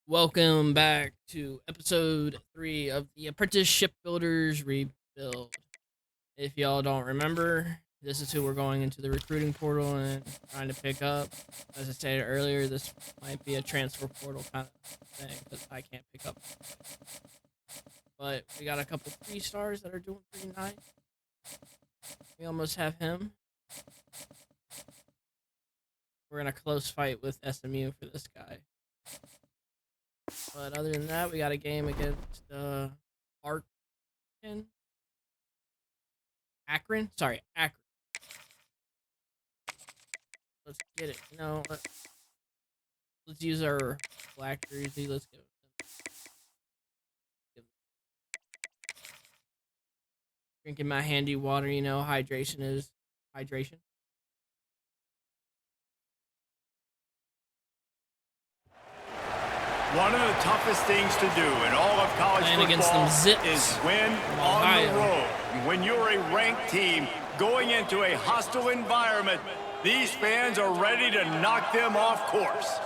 Welcome back to episode 3 of the Apprentice Shipbuilders Rebuild. If y'all don't remember, this is who we're going into the recruiting portal and trying to pick up. As I stated earlier, this might be a transfer portal kind of thing because I can't pick up. But we got a couple 3-stars that are doing pretty nice. We almost have him. We're in a close fight with SMU for this guy. But other than that, we got a game against Akron. Sorry, Akron. Let's get it. Let's use our black jersey. Let's go. Drinking my handy water. Hydration is hydration. One of the toughest things to do in all of college football is win on the road. When you're a ranked team going into a hostile environment, these fans are ready to knock them off course.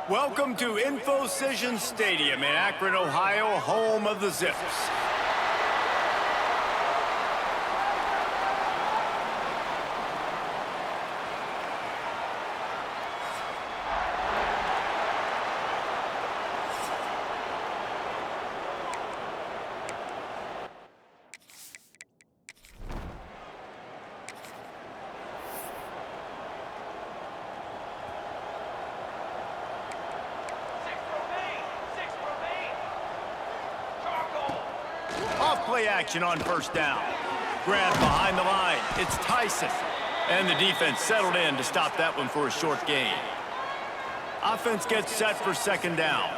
Welcome to Infocision Stadium in Akron, Ohio, home of the Zips. Play action on first down. Grab behind the line. It's Tyson. And the defense settled in to stop that one for a short gain. Offense gets set for second down.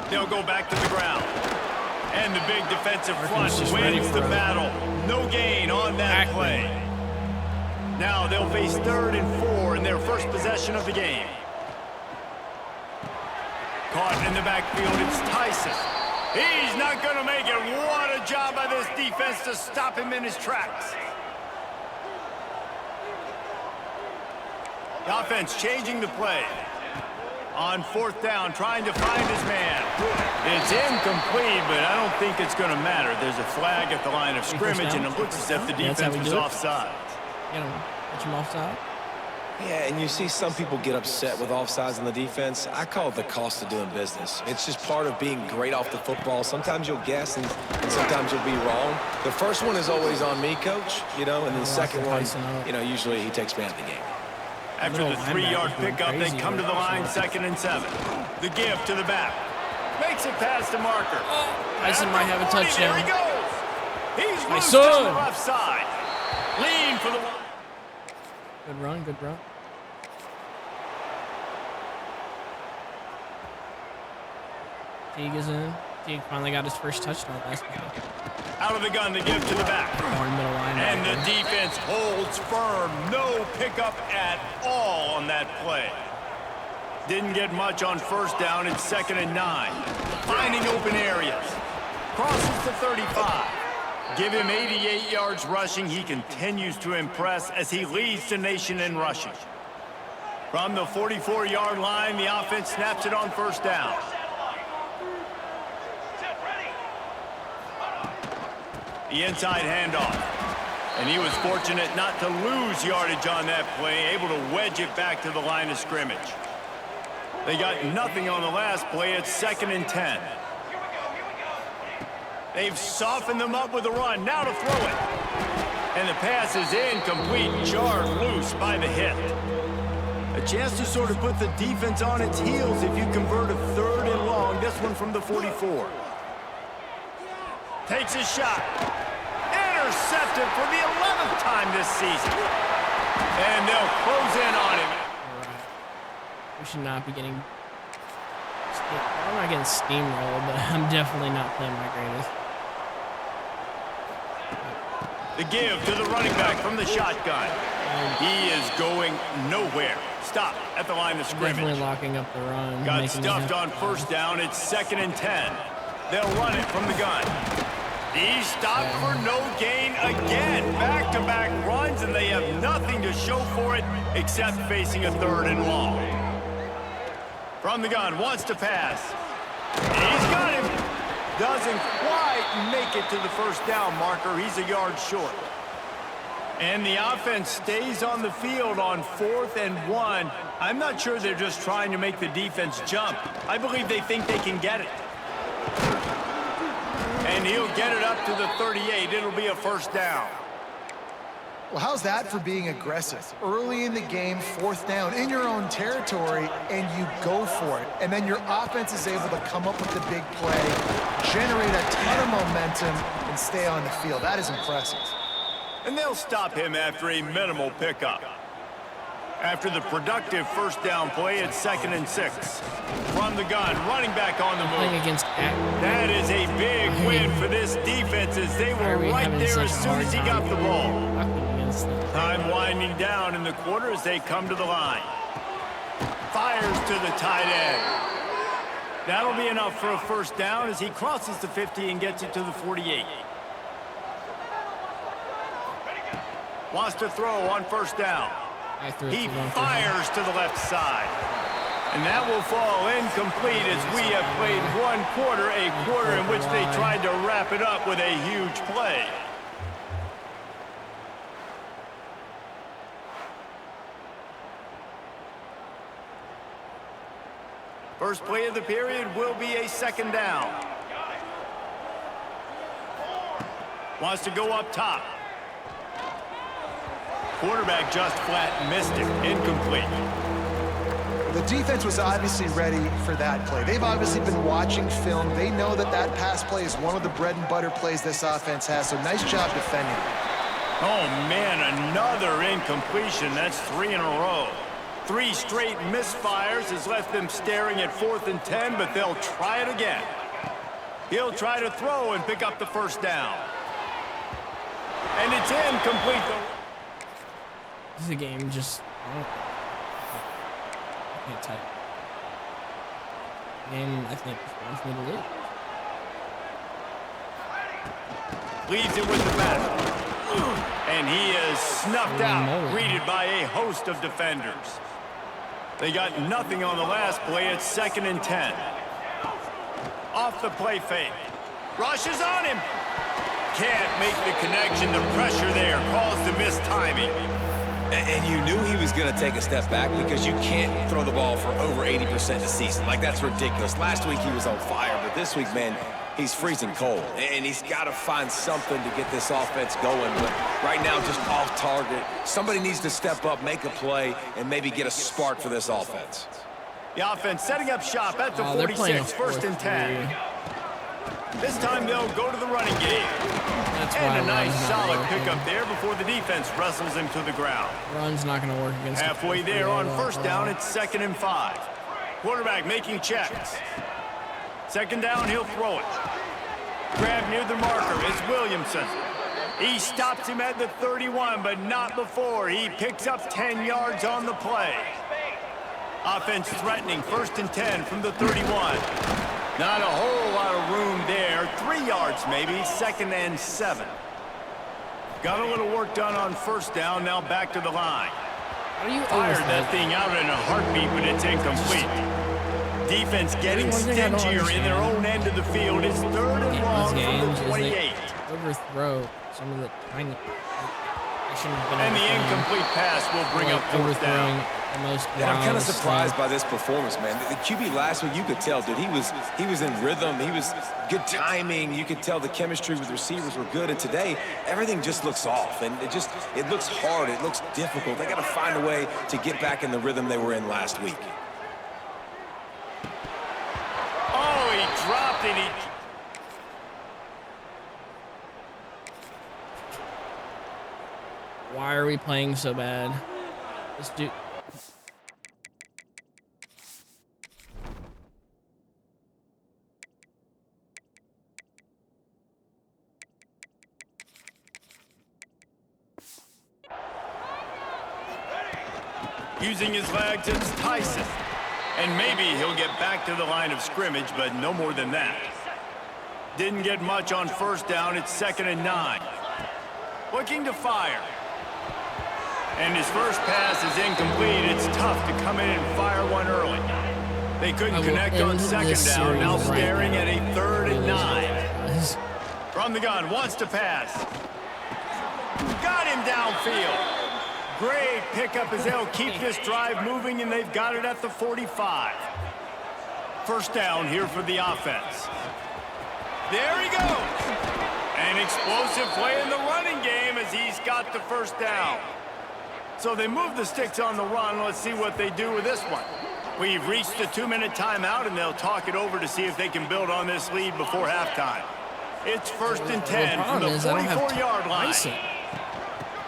They'll go back to the ground. And the big defensive front wins the battle. No gain on that play. Now they'll face 3rd and 4 in their first possession of the game. Caught in the backfield, it's Tyson. He's not going to make it. What a job by this defense to stop him in his tracks. The offense changing the play. On 4th down, trying to find his man. It's incomplete, but I don't think it's going to matter. There's a flag at the line of scrimmage, and it looks as if the defense was offside. Catch him offside. Yeah, and you see some people get upset with offsides on the defense. I call it the cost of doing business. It's just part of being great off the football. Sometimes you'll guess, and sometimes you'll be wrong. The first one is always on me, Coach, and then the second one, usually he takes me out of the game. After the 3-yard pickup, they come to the line, 2nd and 7. The give to the back. Makes it past the marker. Tyson might have a touchdown. There he goes. He's loose on the left side. Lean for the one. Good run, good run. Teague is in. Teague finally got his first touchdown last game. Out of the gun, the give to the back. Middle line and the defense holds firm. No pickup at all on that play. Didn't get much on first down. It's 2nd and 9. Finding open areas. Crosses the 35. Give him 88 yards rushing. He continues to impress as he leads the nation in rushing. From the 44-yard line, the offense snaps it on first down. The inside handoff. And he was fortunate not to lose yardage on that play, able to wedge it back to the line of scrimmage. They got nothing on the last play. It's 2nd and 10. They've softened them up with a run. Now to throw it. And the pass is incomplete, jarred loose by the hit. A chance to sort of put the defense on its heels if you convert a 3rd and long. This one from the 44. Takes a shot. Intercepted for the 11th time this season. And they'll close in on him. All right. We should not be getting... I'm not getting steamrolled, but I'm definitely not playing my greatest. The give to the running back from the shotgun. He is going nowhere. Stop at the line of scrimmage. Definitely locking up the run. Got stuffed on first down. It's 2nd and 10. They'll run it from the gun. He stopped for no gain again. Back-to-back runs, and they have nothing to show for it except facing a 3rd and long. From the gun, wants to pass. He's got him. Doesn't quite make it to the first down marker. He's a yard short. And the offense stays on the field on 4th and 1. I'm not sure they're just trying to make the defense jump. I believe they think they can get it. And he'll get it up to the 38. It'll be a first down. Well, how's that for being aggressive? Early in the game, 4th down, in your own territory, and you go for it. And then your offense is able to come up with the big play, generate a ton of momentum, and stay on the field. That is impressive. And they'll stop him after a minimal pickup. After the productive first down play at 2nd and 6. From the gun, running back on the move. Against That is a big win for this defense as they were right there as soon as he got the ball. Time winding down in the quarter as they come to the line. Fires to the tight end. That'll be enough for a first down as he crosses the 50 and gets it to the 48. Wants to throw on first down. He fires to the left side. And that will fall incomplete as we have played one quarter, a quarter in which they tried to wrap it up with a huge play. First play of the period will be a 2nd down. Wants to go up top. Quarterback just flat missed it. Incomplete. The defense was obviously ready for that play. They've obviously been watching film. They know that that pass play is one of the bread and butter plays this offense has, so nice job defending. Oh, man, another incompletion. That's 3 in a row. 3 straight misfires has left them staring at 4th and 10, but they'll try it again. He'll try to throw and pick up the first down. And it's incomplete. This is a game just... I can't type. Game, I think, wants me to lose. Leads it with the back. And he is snuffed out, greeted by a host of defenders. They got nothing on the last play at 2nd and 10. Off the play fake. Rushes on him. Can't make the connection. The pressure there caused the missed timing. And you knew he was going to take a step back because you can't throw the ball for over 80% a season. Like, that's ridiculous. Last week he was on fire, but this week, man, he's freezing cold. And he's got to find something to get this offense going. But right now, just off target. Somebody needs to step up, make a play, and maybe get a spark for this offense. The offense setting up shop at the 46, 1st and 10. This time they'll go to the running game. And a nice solid pickup there before the defense wrestles him to the ground. Run's not going to work against halfway there on first down, it's 2nd and 5. Quarterback making checks. 2nd down, he'll throw it. Grab near the marker, it's Williamson. He stops him at the 31, but not before. He picks up 10 yards on the play. Offense threatening, 1st and 10 from the 31. Not a whole lot of room there. 3 yards maybe, 2nd and 7. Got a little work done on first down, now back to the line. Fired that thing out in a heartbeat, but it's incomplete. Defense getting stingier in their own end of the field. It's 3rd and long from the 28. Overthrow some of the tiny... And the incomplete pass will bring up 4th down. And I'm kind of surprised by this performance, man. The QB last week, you could tell, dude, he was in rhythm. He was good timing. You could tell the chemistry with the receivers were good. And today, everything just looks off. And it looks hard. It looks difficult. They got to find a way to get back in the rhythm they were in last week. Oh, he dropped it. Why are we playing so bad? Let's do... Using his legs, it's Tyson. And maybe he'll get back to the line of scrimmage, but no more than that. Didn't get much on first down. It's 2nd and 9. Looking to fire. And his first pass is incomplete. It's tough to come in and fire one early. They couldn't I will connect on end second this down, now series right staring now. at a 3rd and 9. Guys. From the gun, wants to pass. Got him downfield. Great pickup as they'll keep this drive moving, and they've got it at the 45. First down here for the offense. There he goes. An explosive play in the running game as he's got the first down. So they move the sticks on the run. Let's see what they do with this one. We've reached the 2-minute timeout, and they'll talk it over to see if they can build on this lead before halftime. It's 1st and 10 from the 44-yard line.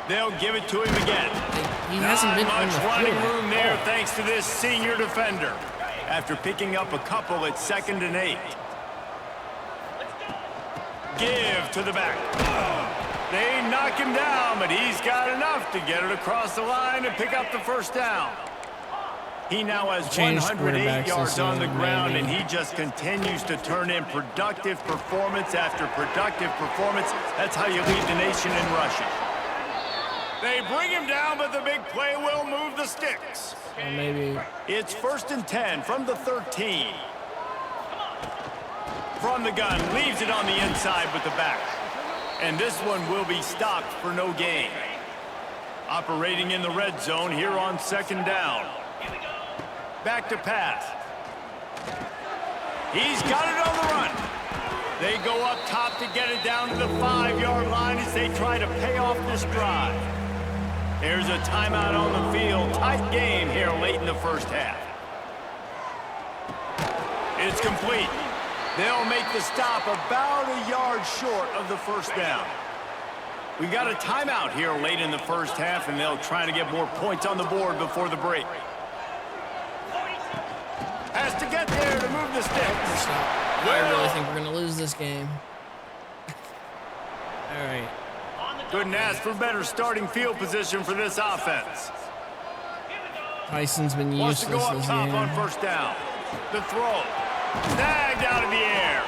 They'll give it to him again. He hasn't been Not on much the running field. room there thanks to this senior defender. After picking up a couple at 2nd and 8. Give to the back. They knock him down, but he's got enough to get it across the line and pick up the first down. He now has Changed 108 quarterbacks yards this on the season, ground, maybe. and he just continues to turn in productive performance after productive performance. That's how you lead the nation in rushing. They bring him down, but the big play will move the sticks. Or maybe It's 1st and 10 from the 13. From the gun, leaves it on the inside with the back. And this one will be stopped for no gain. Operating in the red zone here on 2nd down. Back to pass. He's got it on the run. They go up top to get it down to the 5-yard line as they try to pay off this drive. There's a timeout on the field. Tight game here late in the first half. It's complete. They'll make the stop about a yard short of the first down. We got a timeout here late in the first half, and they'll try to get more points on the board before the break. Has to get there to move the sticks. I really think we're gonna lose this game. All right. Couldn't ask for better starting field position for this offense. Tyson's been Wants to go useless up this top game. on first down. The throw. Snagged out of the air.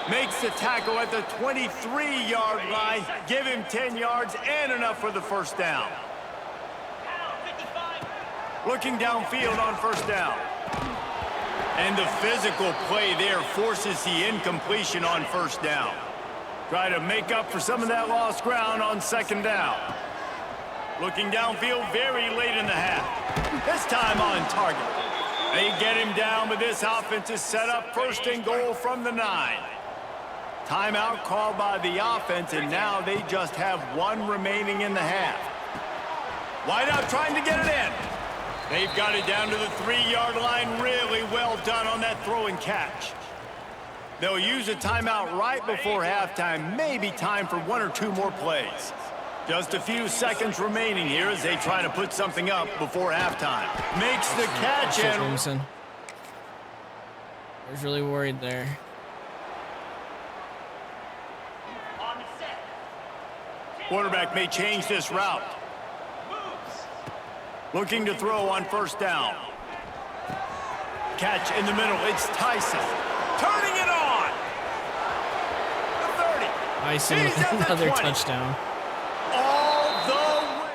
Makes the tackle at the 23-yard line. Give him 10 yards and enough for the first down. Looking downfield on first down. And the physical play there forces the incompletion on first down. Try to make up for some of that lost ground on 2nd down. Looking downfield very late in the half. This time on target. They get him down, but this offense is set up 1st and goal from the 9. Timeout called by the offense, and now they just have 1 remaining in the half. Wideout trying to get it in. They've got it down to the 3-yard line. Really well done on that throw and catch. They'll use a timeout right before halftime. Maybe time for 1 or 2 more plays. Just a few seconds remaining here as they try to put something up before halftime. Makes the catch Shit, and... Williamson. I was really worried there. Quarterback may change this route. Looking to throw on first down. Catch in the middle. It's Tyson. Turning it on. The 30. Tyson He's with at the another 20. touchdown. All the way.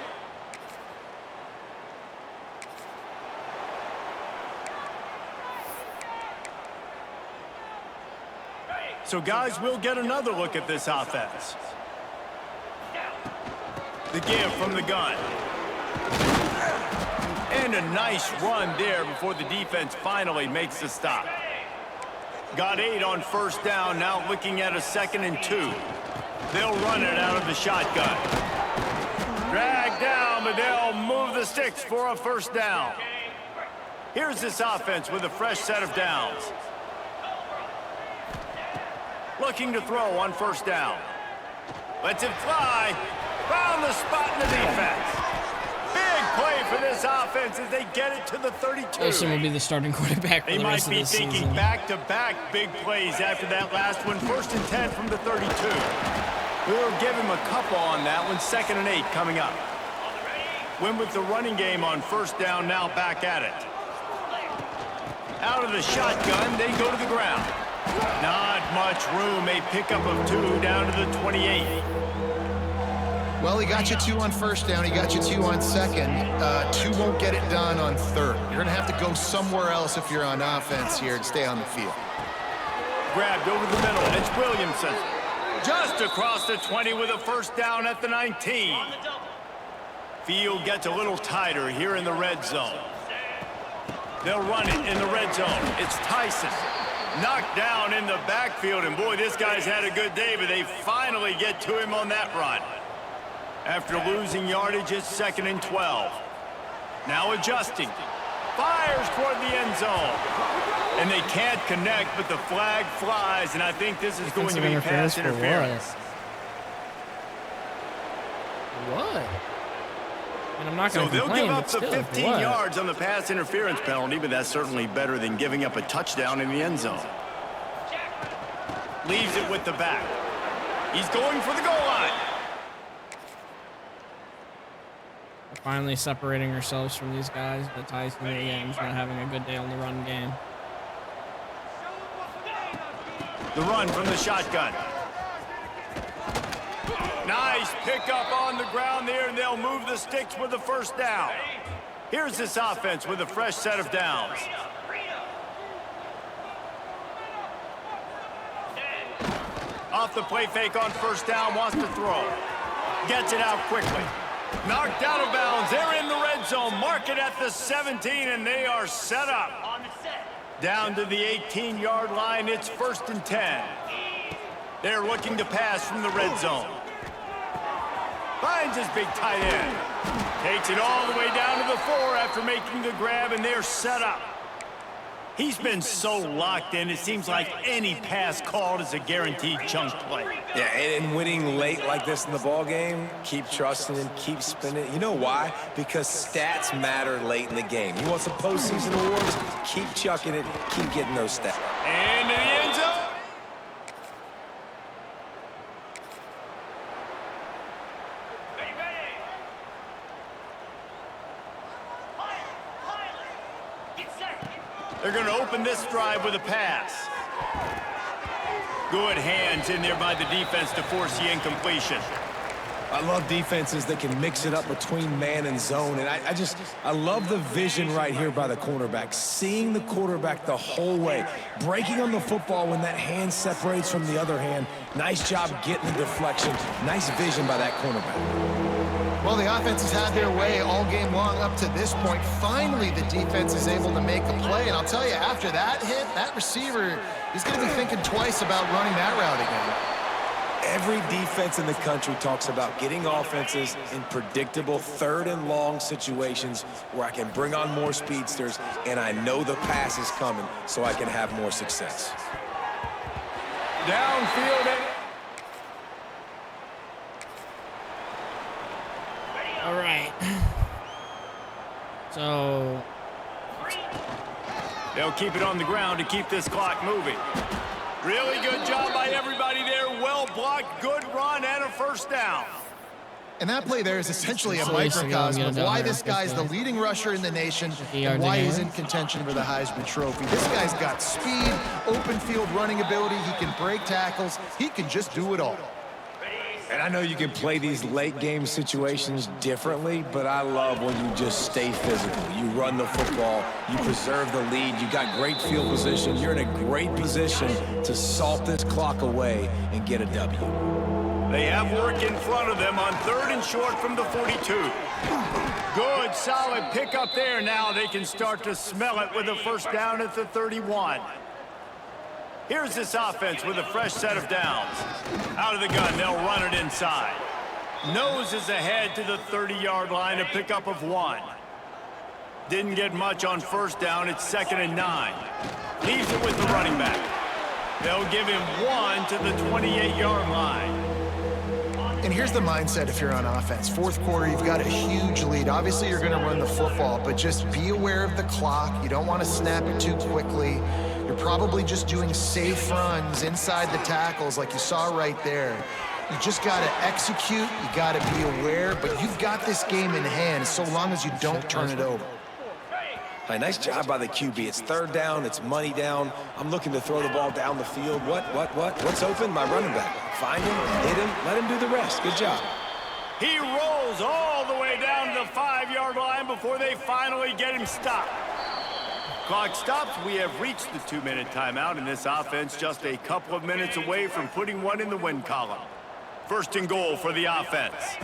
So, guys, we'll get another look at this offense. The give from the gun. And a nice run there before the defense finally makes the stop. Got 8 on first down, now looking at a 2nd and 2. They'll run it out of the shotgun. Drag down, but they'll move the sticks for a first down. Here's this offense with a fresh set of downs. Looking to throw on first down. Lets it fly. Found the spot in the defense. Big play for this offense as they get it to the 32. Wilson will be the starting quarterback for They the might rest of be this thinking season. back-to-back big plays after that last one. 1st and 10 from the 32. We'll give him a couple on that one. 2nd and 8 coming up. Win with the running game on first down, now back at it. Out of the shotgun, they go to the ground. Not much room, a pickup of 2 down to the 28. Well, he got you 2 on first down. He got you 2 on second. 2 won't get it done on third. You're going to have to go somewhere else if you're on offense here to stay on the field. Grabbed over the middle. It's Williamson. Just across the 20 with a first down at the 19. Field gets a little tighter here in the red zone. They'll run it in the red zone. It's Tyson. Knocked down in the backfield, and boy, this guy's had a good day, but they finally get to him on that run. After losing yardage, it's 2nd and 12. Now adjusting. Fires toward the end zone. And they can't connect, but the flag flies, and I think this is going to be pass interference. What? And I'm not going So to they'll complain, give up but the still, 15 what? yards on the pass interference penalty, but that's certainly better than giving up a touchdown in the end zone. Leaves it with the back. He's going for the goal line. We're finally separating ourselves from these guys, but Tyson again's not having a good day on the run game. The run from the shotgun. Nice pickup on the ground there, and they'll move the sticks with the first down. Here's this offense with a fresh set of downs. Off the play fake on first down, wants to throw. Gets it out quickly. Knocked out of bounds. They're in the red zone. Mark it at the 17, and they are set up. Down to the 18-yard line, it's 1st and 10. They're looking to pass from the red zone. Finds his big tight end. Takes it all the way down to the 4 after making the grab, and they're set up. He's been so locked in, it seems like any pass called is a guaranteed chunk play. Yeah, and winning late like this in the ball game, keep trusting him, keep spinning. You know why? Because stats matter late in the game. You want some postseason awards? Keep chucking it, keep getting those stats. And to the end zone. They're going to open this drive with a pass. Good hands in there by the defense to force the incompletion. I love defenses that can mix it up between man and zone, and I love the vision right here by the cornerback, seeing the quarterback the whole way, breaking on the football when that hand separates from the other hand. Nice job getting the deflection. Nice vision by that cornerback. Well, the offense has had their way all game long up to this point. Finally, the defense is able to make a play. And I'll tell you, after that hit, that receiver, he's going to be thinking twice about running that route again. Every defense in the country talks about getting offenses in predictable 3rd and long situations where I can bring on more speedsters and I know the pass is coming so I can have more success. Downfield. All right. So They'll keep it on the ground to keep this clock moving. Really good job by everybody there. Well blocked, good run, and a first down. And that play there is essentially a So used to microcosm going of down why there. this guy's the leading rusher in the nation and yards why again. he's in contention for the Heisman Trophy. This guy's got speed, open field running ability. He can break tackles. He can just do it all. And I know you can play these late game situations differently, but I love when you just stay physical. You run the football, you preserve the lead, you got great field position, you're in a great position to salt this clock away and get a W. They have work in front of them on 3rd and short from the 42. Good, solid pickup there. Now they can start to smell it with a first down at the 31. Here's this offense with a fresh set of downs. Out of the gun, they'll run it inside. Noses ahead to the 30-yard line, a pickup of 1. Didn't get much on first down. It's 2nd and 9. Leaves it with the running back. They'll give him 1 to the 28-yard line. And here's the mindset if you're on offense. 4th quarter, you've got a huge lead. Obviously, you're going to run the football, but just be aware of the clock. You don't want to snap it too quickly. You're probably just doing safe runs inside the tackles like you saw right there. You just got to execute. You got to be aware, but you've got this game in hand so long as you don't turn it over. Hey, nice job by the QB. It's 3rd down. It's money down. I'm looking to throw the ball down the field. What's open? My running back. Find him, hit him, let him do the rest. Good job. He rolls all the way down to the 5-yard line before they finally get him stopped. Clock stops. We have reached the 2-minute timeout, and this offense just a couple of minutes away from putting one in the win column. First and goal for the offense.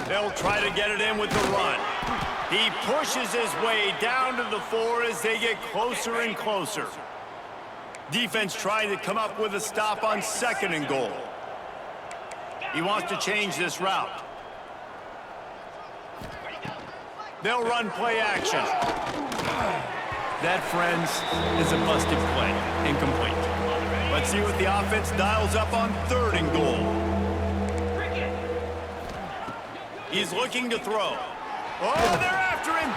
They'll try to get it in with the run. He pushes his way down to the 4 as they get closer and closer. Defense trying to come up with a stop on 2nd and goal. He wants to change this route. They'll run play action. That, friends, is a busted play. Incomplete. Let's see what the offense dials up on 3rd and goal. He's looking to throw. Oh, they're after him!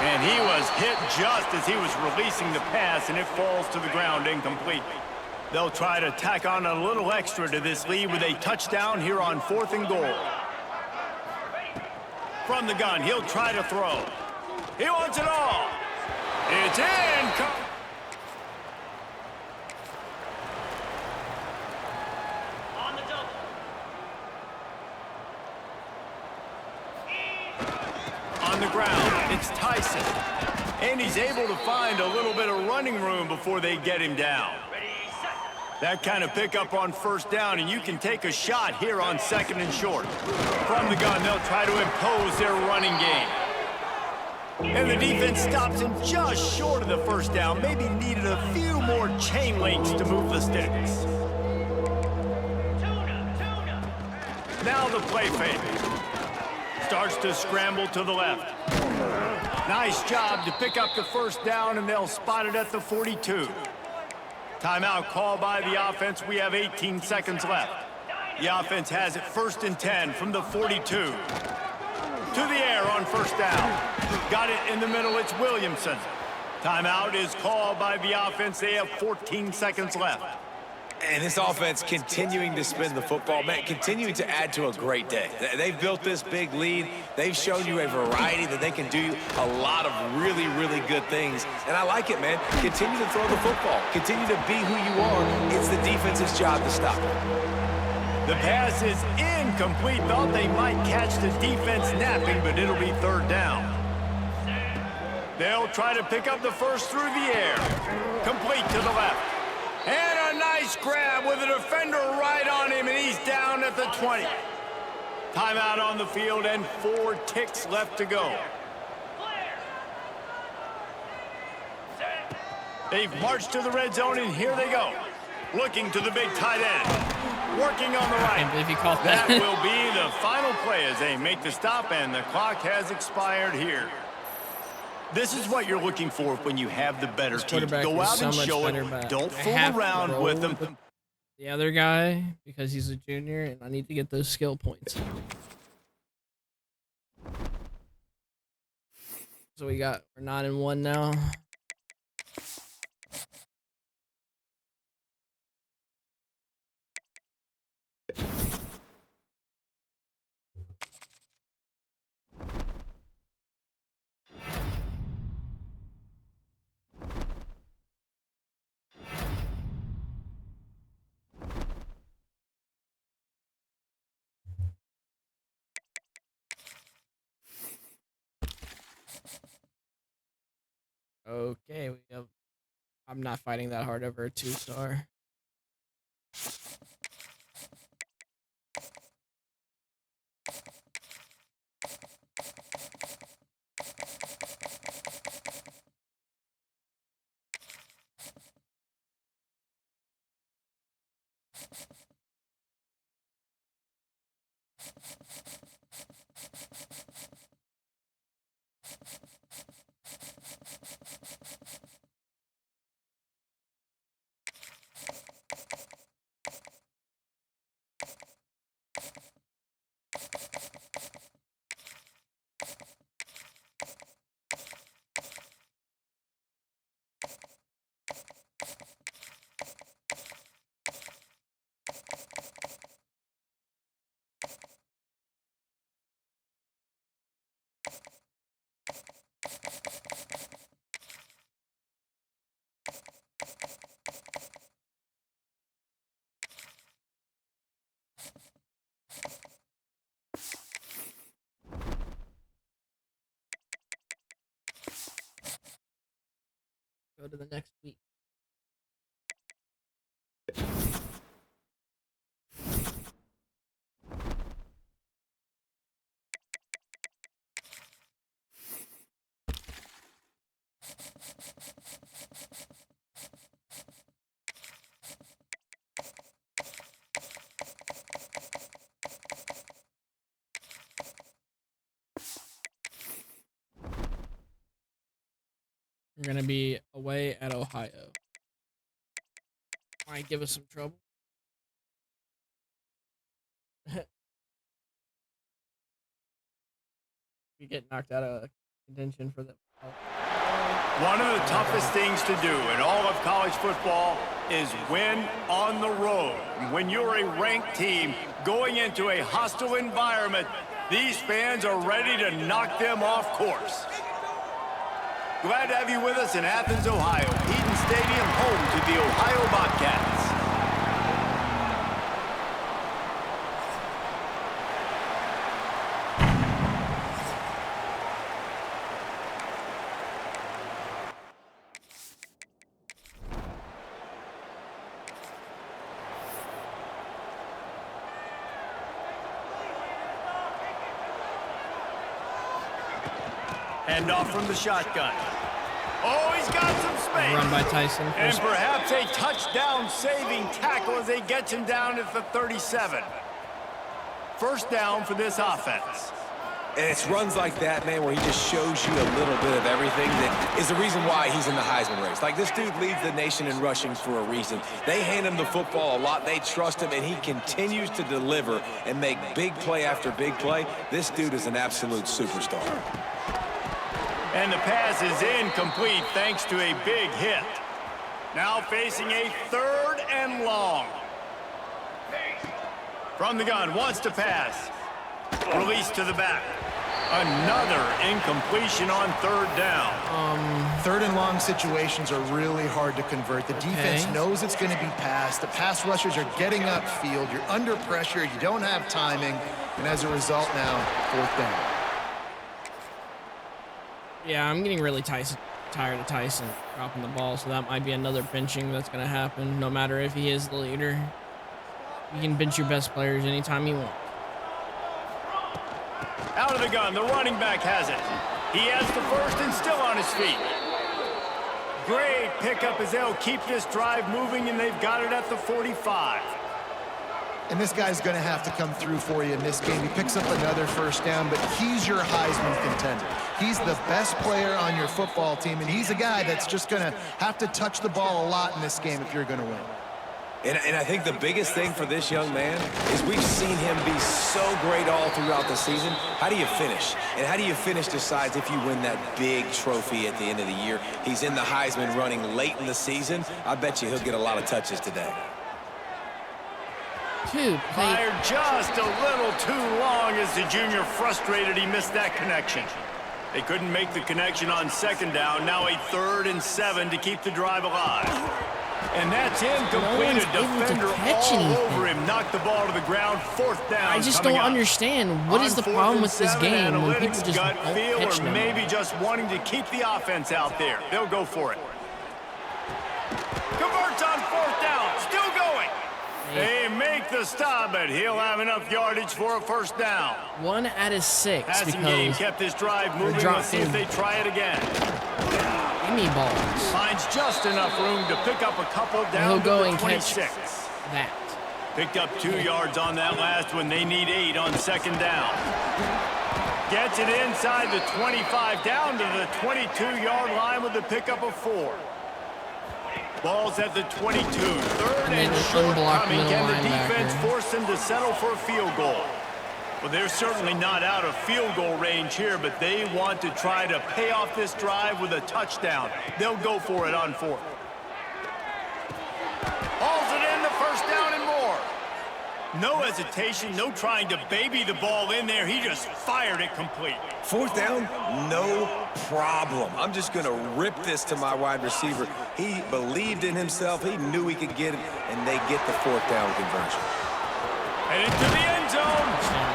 And he was hit just as he was releasing the pass, and it falls to the ground incomplete. They'll try to tack on a little extra to this lead with a touchdown here on 4th and goal. From the gun, he'll try to throw. He wants it all. It's in. On the ground, it's Tyson. And he's able to find a little bit of running room before they get him down. That kind of pickup on 1st down, and you can take a shot here on 2nd and short. From the gun, they'll try to impose their running game. And the defense stops him just short of the 1st down. Maybe needed a few more chain links to move the sticks. Now the play fake. Starts to scramble to the left. Nice job to pick up the 1st down, and they'll spot it at the 42. Timeout called by the offense. We have 18 seconds left. The offense has it 1st and 10 from the 42. To the air on 1st down. Got it in the middle. It's Williamson. Timeout is called by the offense. They have 14 seconds left. And this offense continuing to spin the football, man, continuing to add to a great day. They've built this big lead. They've shown you a variety that they can do a lot of really, really good things. And I like it, man. Continue to throw the football. Continue to be who you are. It's the defense's job to stop it. The pass is incomplete. Thought they might catch the defense napping, but it'll be 3rd down. They'll try to pick up the 1st through the air. Complete to the left. And a nice grab with a defender right on him, and he's down at the 20. Timeout on the field and 4 ticks left to go. They've marched to the red zone, and here they go. Looking to the big tight end. Working on the right. I can't believe he caught That that. will be the final play as they make the stop, and the clock has expired here. This is what you're looking for when you have the better team. Go out and show it. Don't fool around with them. The other guy, because he's a junior, and I need to get those skill points. So we're 9-1 now. Okay, I'm not fighting that hard over a 2-star. Go to the next week. We're gonna be away at Ohio. Might give us some trouble. We get knocked out of contention for them. One of the toughest things to do in all of college football is win on the road. When you're a ranked team going into a hostile environment, these fans are ready to knock them off course. Glad to have you with us in Athens, Ohio. Eaton Stadium, home to the Ohio Bobcats. Hand off from the shotgun. Oh, he's got some space. Run by Tyson. And perhaps a touchdown-saving tackle as they get him down at the 37. First down for this offense. And it's runs like that, man, where he just shows you a little bit of everything that is the reason why he's in the Heisman race. Like, this dude leads the nation in rushing for a reason. They hand him the football a lot. They trust him, and he continues to deliver and make big play after big play. This dude is an absolute superstar. And the pass is incomplete thanks to a big hit. Now facing a 3rd and long. From the gun, wants to pass. Release to the back. Another incompletion on 3rd down. 3rd and long situations are really hard to convert. The defense knows it's going to be passed. The pass rushers are getting upfield. You're under pressure. You don't have timing. And as a result now, 4th down. Yeah, I'm getting really tired of Tyson dropping the ball, so that might be another benching that's going to happen, no matter if he is the leader. You can bench your best players anytime you want. Out of the gun, the running back has it. He has the first and still on his feet. Great pickup as they'll keep this drive moving, and they've got it at the 45. And this guy's going to have to come through for you in this game. He picks up another first down, but he's your Heisman contender. He's the best player on your football team, and he's a guy that's just going to have to touch the ball a lot in this game if you're going to win. And I think the biggest thing for this young man is we've seen him be so great all throughout the season. How do you finish? And how do you finish decides if you win that big trophy at the end of the year. He's in the Heisman running late in the season. I bet you he'll get a lot of touches today. Fired just a little too long as the junior frustrated he missed that connection. They couldn't make the connection on 2nd down. Now a 3rd and 7 to keep the drive alive. And that's incomplete. A defender all over him. Knocked the ball to the ground. 4th down. I just don't understand. What is the problem with this game when people just don't catch them? Or maybe just wanting to keep the offense out there. They'll go for it. Converts on 4th down. Still going. They make the stop, but he'll have enough yardage for a first down. 1 out of 6 Passing game because kept this drive moving. Let's see if they try it again. gimme balls. Finds just enough room to pick up a couple down to the 26. That. Picked up 2 yards on that last one. They need 8 on 2nd down. Gets it inside the 25, down to the 22-yard line with the pickup of 4. Ball's at the 22. 3rd and short coming. Can the defense force them to settle for a field goal? Well, they're certainly not out of field goal range here, but they want to try to pay off this drive with a touchdown. They'll go for it on 4th. Hauls it in, the first down and more. No hesitation, no trying to baby the ball in there. He just fired it complete. 4th down, no problem. I'm just going to rip this to my wide receiver. He believed in himself. He knew he could get it, and they get the 4th down conversion. And into the end zone.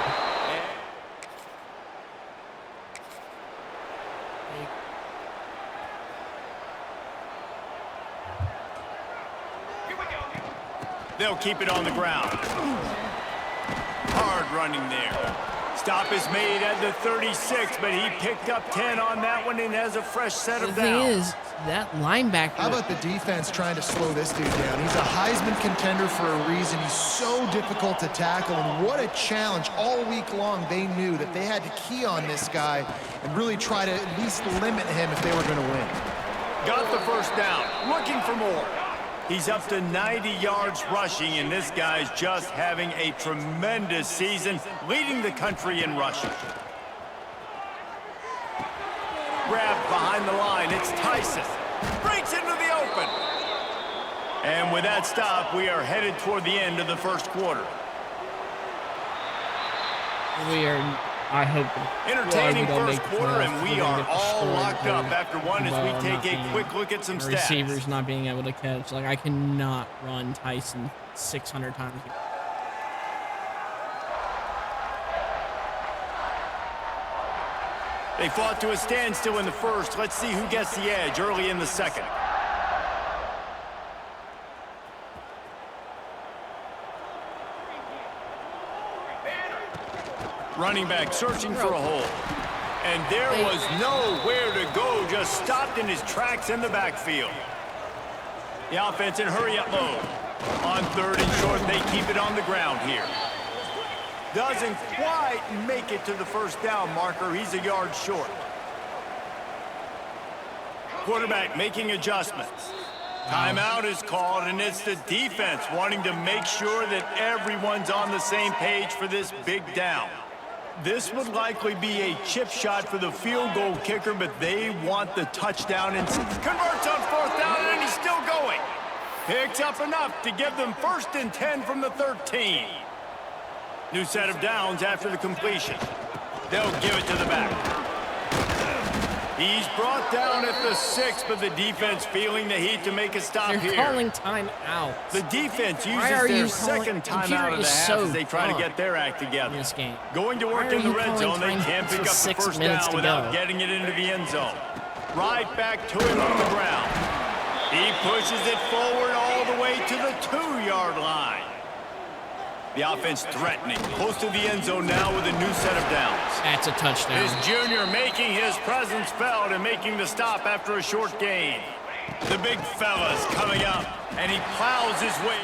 They'll keep it on the ground. Hard running there. Stop is made at the 36, but he picked up 10 on that one and has a fresh set of The thing downs. is, that linebacker. How about the defense trying to slow this dude down? He's a Heisman contender for a reason. He's so difficult to tackle, and what a challenge. All week long, they knew that they had to key on this guy and really try to at least limit him if they were going to win. Got the first down, looking for more. He's up to 90 yards rushing, and this guy's just having a tremendous season, leading the country in rushing. Grabbed behind the line, it's Tyson. Breaks into the open. And with that stop, we are headed toward the end of the first quarter. We are, I hope. Entertaining we don't first make the quarter, playoffs. and We're we gonna are get all destroyed locked up by after one as the we ball take not a being- quick look at some our stats. receivers not being able to catch. Like, I cannot run Tyson 600 times. They fought to a standstill in the first. Let's see who gets the edge early in the second. Running back searching for a hole. And there was nowhere to go, just stopped in his tracks in the backfield. The offense in hurry-up mode. On third and short, they keep it on the ground here. Doesn't quite make it to the first down marker. He's a yard short. Quarterback making adjustments. Timeout is called, and it's the defense wanting to make sure that everyone's on the same page for this big down. This would likely be a chip shot for the field goal kicker, but they want the touchdown and converts on fourth down, and he's still going. Picks up enough to give them 1st and 10 from the 13. New set of downs after the completion. They'll give it to the back. He's brought down at the 6, but the defense feeling the heat to make a stop They're here. calling timeout. The defense Why uses are their you second calling- timeout of computer the is half so as they try to dumb get their act together. in this game. Going to Why work are in the you red calling zone. They time can't pick until up the 6 first minutes down to without go? getting it into the end zone. Right back to him on the ground. He pushes it forward all the way to the 2-yard line. The offense threatening. Close to the end zone now with a new set of downs. That's a touchdown. This junior making his presence felt and making the stop after a short gain. The big fella's coming up, and he plows his way.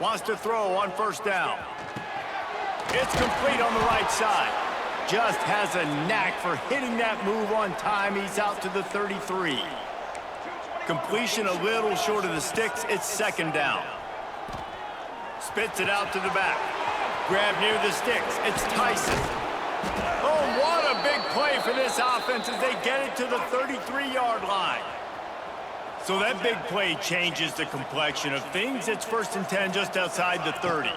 Wants to throw on first down. It's complete on the right side. Just has a knack for hitting that move on time. He's out to the 33. Completion a little short of the sticks. It's 2nd down. Spits it out to the back. Grab near the sticks. It's Tyson. Oh, what a big play for this offense as they get it to the 33-yard line. So that big play changes the complexion of things. It's 1st and 10 just outside the 30.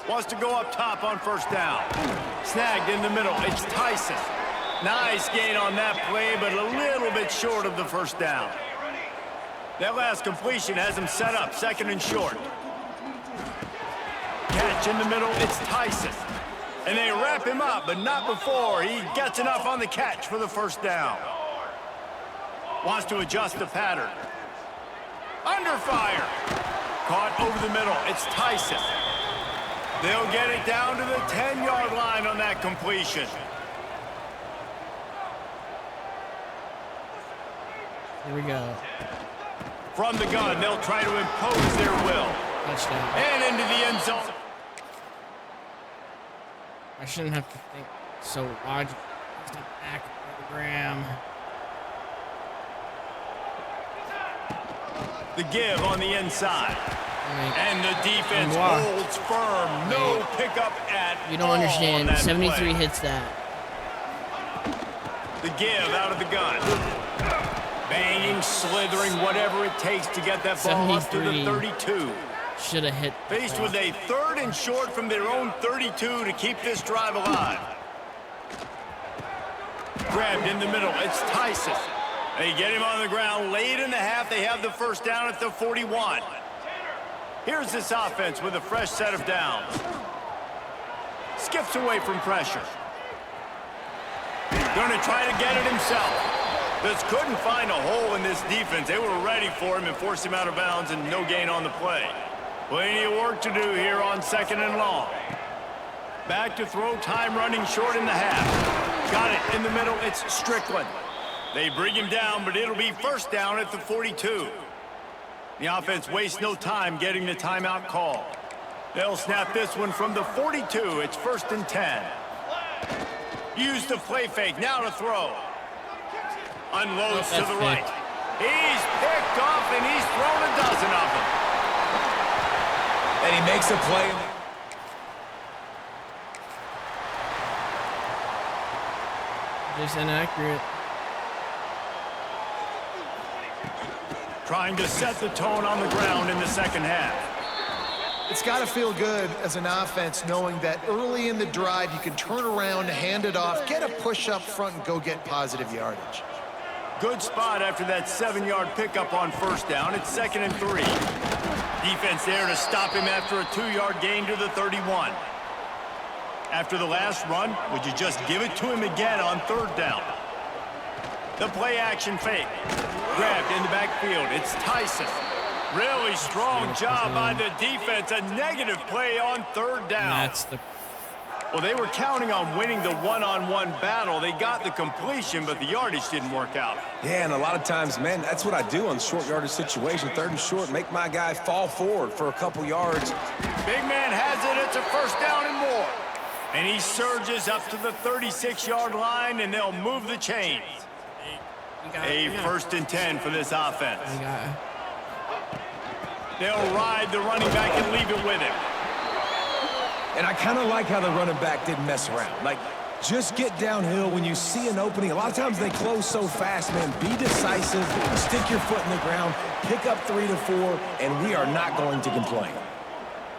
Wants to go up top on first down. Snagged in the middle. It's Tyson. Nice gain on that play, but a little bit short of the first down. That last completion has him set up 2nd and short. Catch in the middle. It's Tyson. And they wrap him up, but not before he gets enough on the catch for the first down. Wants to adjust the pattern. Under fire. Caught over the middle. It's Tyson. They'll get it down to the 10-yard line on that completion. Here we go. From the gun, they'll try to impose their will. Touchdown. And into the end zone. I shouldn't have to think so logically. Just an act program. The give on the inside. Like, And the defense blocked. holds firm. No Like, pickup at you don't all on understand. that 73 play. hits that. The give out of the gun. Banging, slithering, whatever it takes to get that ball up to the 73. 32. Should have hit. Faced with a 3rd and short from their own 32 to keep this drive alive. Grabbed in the middle. It's Tyson. They get him on the ground late in the half. They have the first down at the 41. Here's this offense with a fresh set of downs. skips away from pressure. Going to try to get it himself. Just couldn't find a hole in this defense. They were ready for him and forced him out of bounds, and no gain on the play. Plenty of work to do here on 2nd and long. Back to throw, time running short in the half. Got it in the middle, it's Strickland. They bring him down, but it'll be 1st down at the 42. The offense wastes no time getting the timeout call. They'll snap this one from the 42. It's 1st and 10. Use the play fake, now to throw. Unloads to the right. He's picked off, and he's thrown a dozen of them. And he makes a play. Just inaccurate. Trying to set the tone on the ground in the 2nd half. It's got to feel good as an offense knowing that early in the drive you can turn around, hand it off, get a push up front, and go get positive yardage. Good spot after that 7-yard pickup on 1st down. It's 2nd and 3. Defense there to stop him after a 2-yard gain to the 31. After the last run, would you just give it to him again on 3rd down? The play action fake. Grabbed in the backfield. It's Tyson. Really strong job by the defense. A negative play on 3rd down. Well, they were counting on winning the one-on-one battle. They got the completion, but the yardage didn't work out. Yeah, and a lot of times, man, that's what I do on short yardage situation. 3rd and short, make my guy fall forward for a couple yards. Big man has it. It's a 1st down and more. And he surges up to the 36-yard line, and they'll move the chains. A 1st and 10 for this offense. They'll ride the running back and leave it with him. And I kind of like how the running back didn't mess around. Like, just get downhill when you see an opening. A lot of times they close so fast, man. Be decisive, stick your foot in the ground, pick up 3 to 4, and we are not going to complain.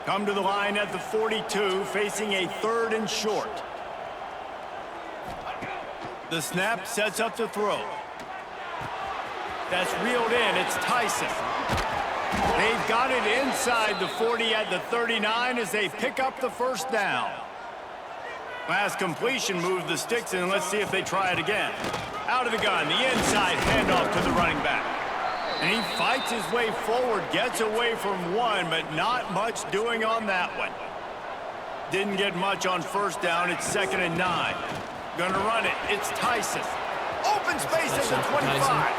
Come to the line at the 42, facing a 3rd and short. The snap sets up the throw. That's reeled in. It's Tyson. They've got it inside the 40 at the 39 as they pick up the 1st down. Last completion moved the sticks in. Let's see if they try it again. Out of the gun, the inside handoff to the running back. And he fights his way forward, gets away from one, but not much doing on that one. Didn't get much on 1st down. It's 2nd and 9. Gonna run it. It's Tyson. Open space at the 25.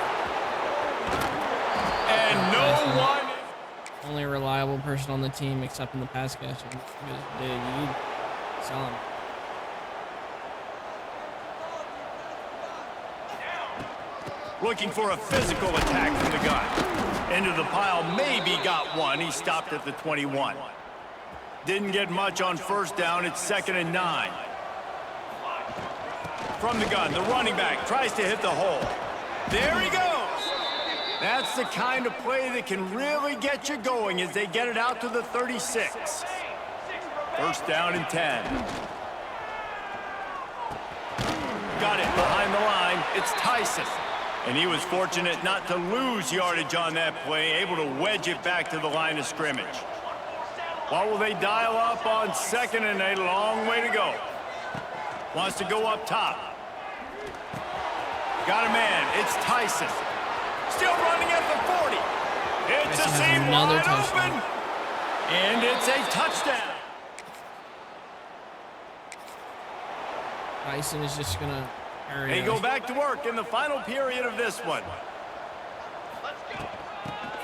And no one. Only reliable person on the team except in the pass catching. Dude, you sell him. Looking for a physical attack from the gun. Into the pile, maybe got one. He stopped at the 21. Didn't get much on 1st down. It's 2nd and 9. From the gun, the running back tries to hit the hole. There he goes. That's the kind of play that can really get you going as they get it out to the 36. 1st down and 10. Got it behind the line. It's Tyson. And he was fortunate not to lose yardage on that play, able to wedge it back to the line of scrimmage. What will they dial up on 2nd and a long way to go? Wants to go up top. Got a man. It's Tyson. Still running at the 40. It's a seam wide open. And it's a touchdown. Tyson is just going to They go back to work in the final period of this one.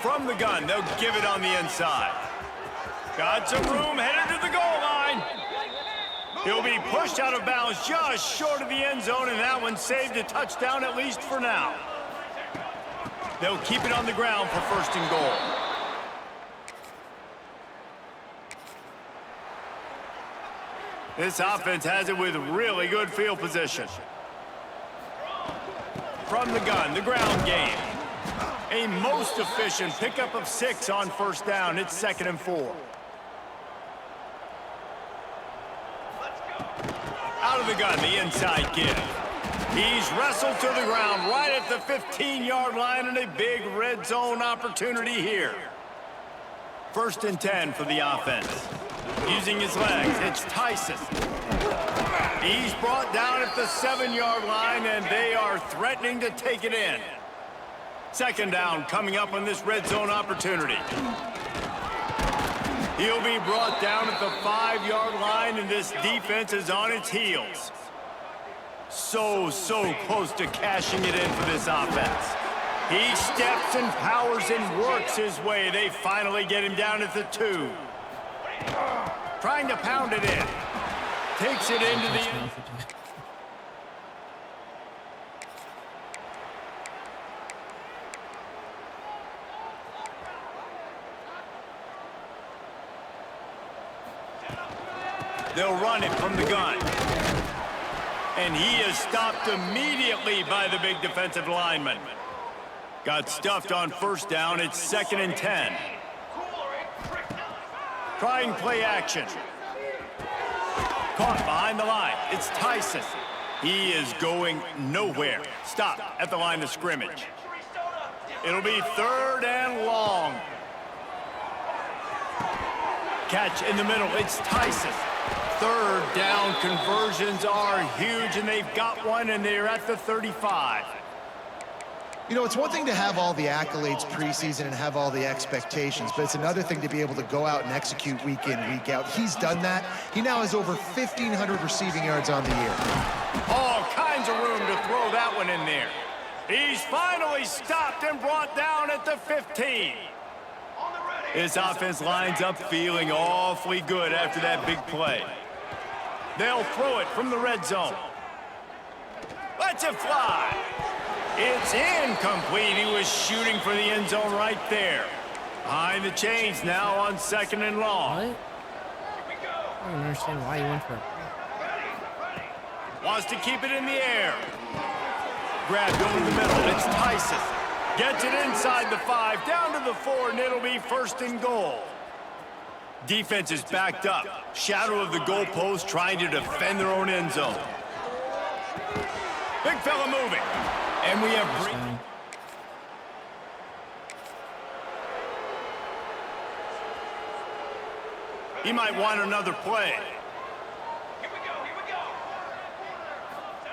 From the gun, they'll give it on the inside. Got some room, headed to the goal line. He'll be pushed out of bounds just short of the end zone, and that one saved a touchdown at least for now. They'll keep it on the ground for 1st and goal. This offense has it with really good field position. From the gun, the ground game. A most efficient pickup of 6 on 1st down. It's 2nd and 4. Out of the gun, the inside give. He's wrestled to the ground right at the 15-yard line, and a big red zone opportunity here. 1st and 10 for the offense. Using his legs, it's Tyson. He's brought down at the 7-yard line, and they are threatening to take it in. Second down coming up on this red zone opportunity. He'll be brought down at the 5-yard line, and this defense is on its heels. So close to cashing it in for this offense. He steps and powers and works his way. They finally get him down at the 2. Trying to pound it in. Takes it into the... They'll run it from the gun. And he is stopped immediately by the big defensive lineman. Got stuffed on first down. It's 2nd and 10. Trying play action. Caught behind the line. It's Tyson. He is going nowhere. Stop at the line of scrimmage. It'll be 3rd and long. Catch in the middle. It's Tyson. 3rd down conversions are huge, and they've got one, and they're at the 35. You know, it's one thing to have all the accolades preseason and have all the expectations, but it's another thing to be able to go out and execute week in, week out. He's done that. He now has over 1,500 receiving yards on the year. All kinds of room to throw that one in there. He's finally stopped and brought down at the 15. His offense lines up feeling awfully good after that big play. They'll throw it from the red zone. Lets it fly. It's incomplete. He was shooting for the end zone right there. Behind the chains now on 2nd and long. What? I don't understand why he went for it. Wants to keep it in the air. Grabbed over the middle. It's Tyson. Gets it inside the 5, down to the 4, and it'll be 1st and goal. Defense is backed up. Shadow of the goalpost, trying to defend their own end zone. Big fella moving. And we have... He might want another play. Here we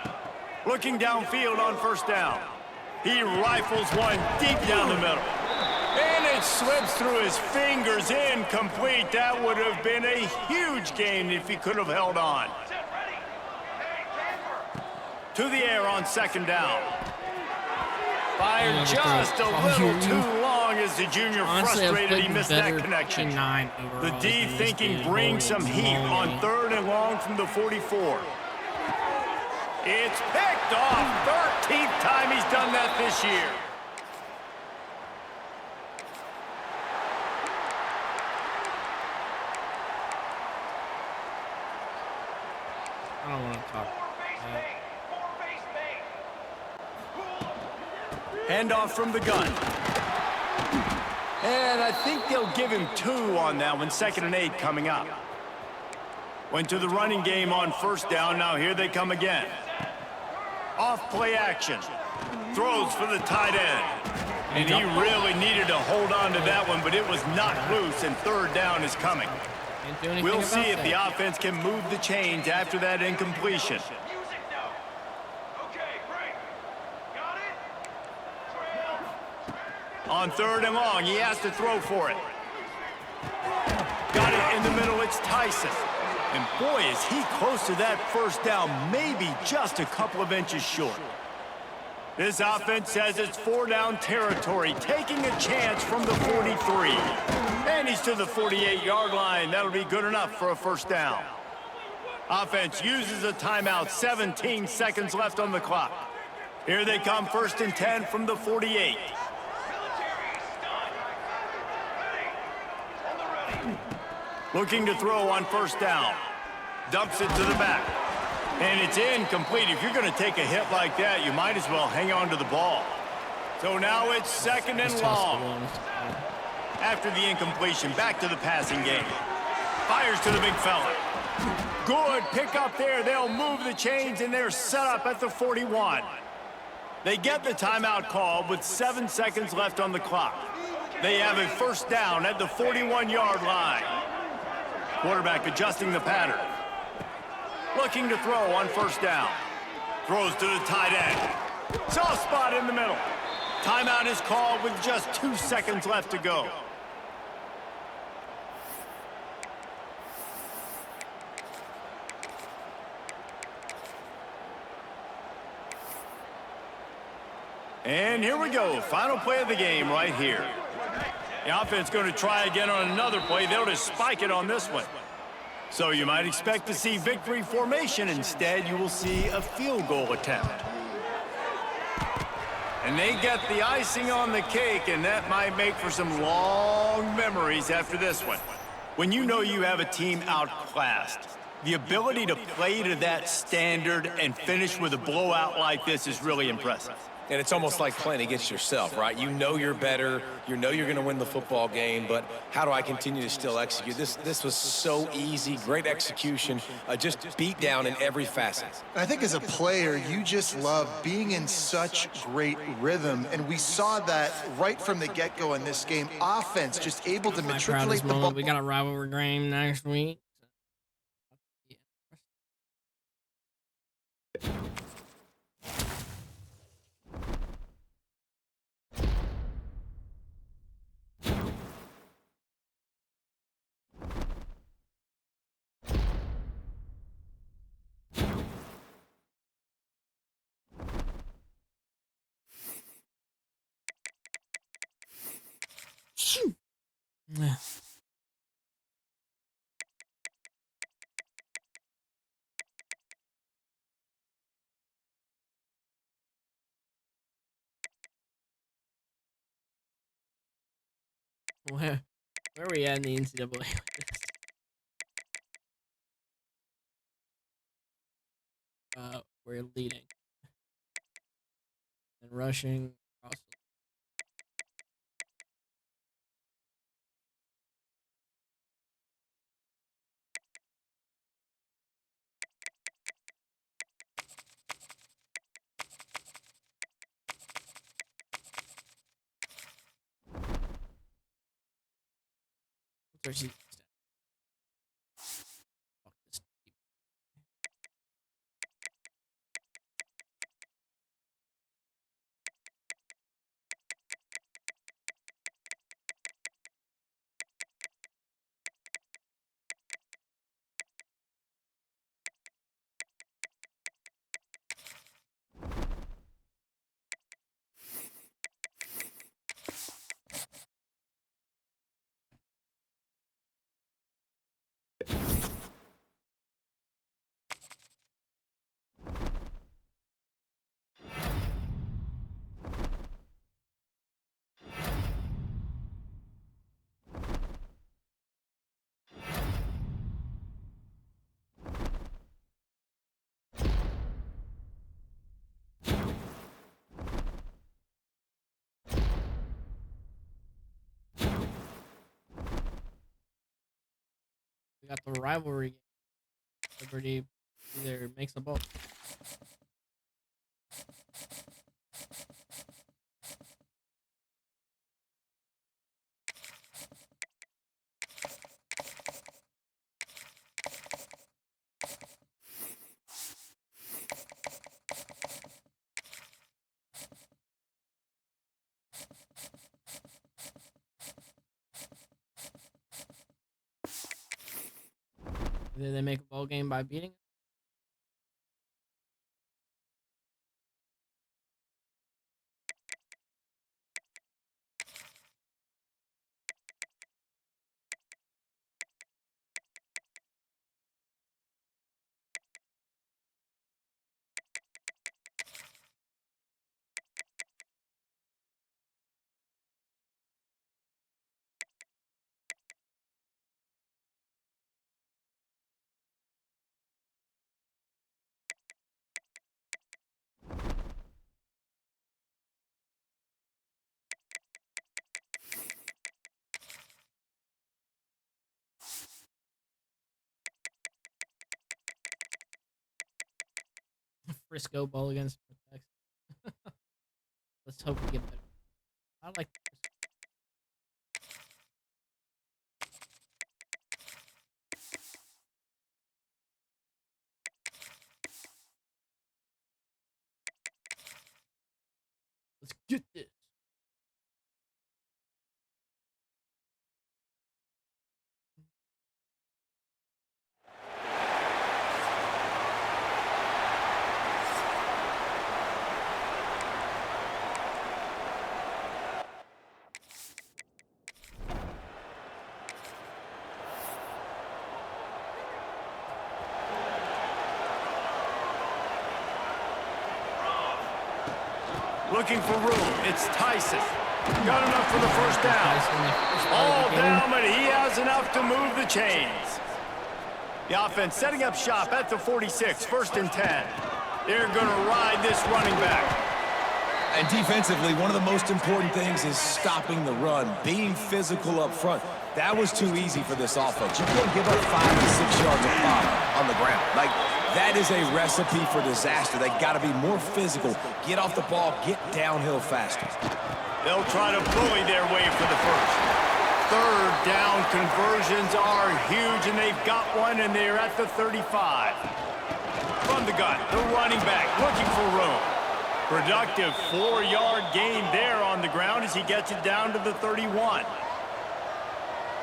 go. Looking downfield on 1st down. He rifles one deep down the middle. And it slips through his fingers, incomplete. That would have been a huge gain if he could have held on. To the air on 2nd down. Fired just a little too long as the junior frustrated. He missed that connection. The D thinking bring some heat on 3rd and long from the 44. It's picked off. 13th time he's done that this year. I don't want to talk. Handoff from the gun. And I think they'll give him 2 on that one. 2nd and 8 coming up. Went to the running game on 1st down. Now here they come again. Off play action. Throws for the tight end. And he really needed to hold on to that one, but it was not loose, and 3rd down is coming. We'll see if the offense can move the chains after that incompletion. On 3rd and long, he has to throw for it. Got it in the middle, it's Tyson. And boy, is he close to that 1st down, maybe just a couple of inches short. This offense says it's 4-down territory, taking a chance from the 43. And he's to the 48-yard line. That'll be good enough for a 1st down. Offense uses a timeout, 17 seconds left on the clock. Here they come, 1st and 10 from the 48. Looking to throw on 1st down. Dumps it to the back. And it's incomplete. If you're going to take a hit like that, you might as well hang on to the ball. So now it's 2nd and long. After the incompletion, back to the passing game. Fires to the big fella. Good pick up there. They'll move the chains, and they're set up at the 41. They get the timeout call with 7 seconds left on the clock. They have a 1st down at the 41-yard line. Quarterback adjusting the pattern. Looking to throw on first down. Throws to the tight end. Soft spot in the middle. Timeout is called with just 2 seconds left to go. And here we go, final play of the game right here. The offense going to try again on another play. They'll just spike it on this one. So you might expect to see victory formation. Instead, you will see a field goal attempt. And they get the icing on the cake, and that might make for some long memories after this one. When you know you have a team outclassed, the ability to play to that standard and finish with a blowout like this is really impressive. And it's almost like playing against yourself, right? You know you're better. You know you're going to win the football game, but how do I continue to still execute? This was so easy, great execution, just beat down in every facet. And I think as a player, you just love being in such great rhythm, and we saw that right from the get-go in this game. Offense just able to matriculate the ball. We got a rivalry game next week. Yeah. Where are we at in the NCAA with this? We're leading and rushing across. What's our season stat? Fuck this. We got the rivalry game. Liberty either makes a ball. Either they make a ball game by beating. Frisco ball against Texas. Let's hope we get better. I like Frisco. looking for room. It's Tyson. Got enough for the first down. Tyson, the first part of All the game. down, but he has enough to move the chains. The offense setting up shop at the 46, 1st and 10. They're going to ride this running back. And defensively, one of the most important things is stopping the run, being physical up front. That was too easy for this offense. You can't give up 5 to 6 yards a pop on the ground. Like, that is a recipe for disaster. They got to be more physical, get off the ball, get downhill faster. They'll try to bully their way for the first. 3rd down conversions are huge, and they've got one, and they're at the 35. From the gun, the running back looking for room. Productive 4-yard gain there on the ground as he gets it down to the 31.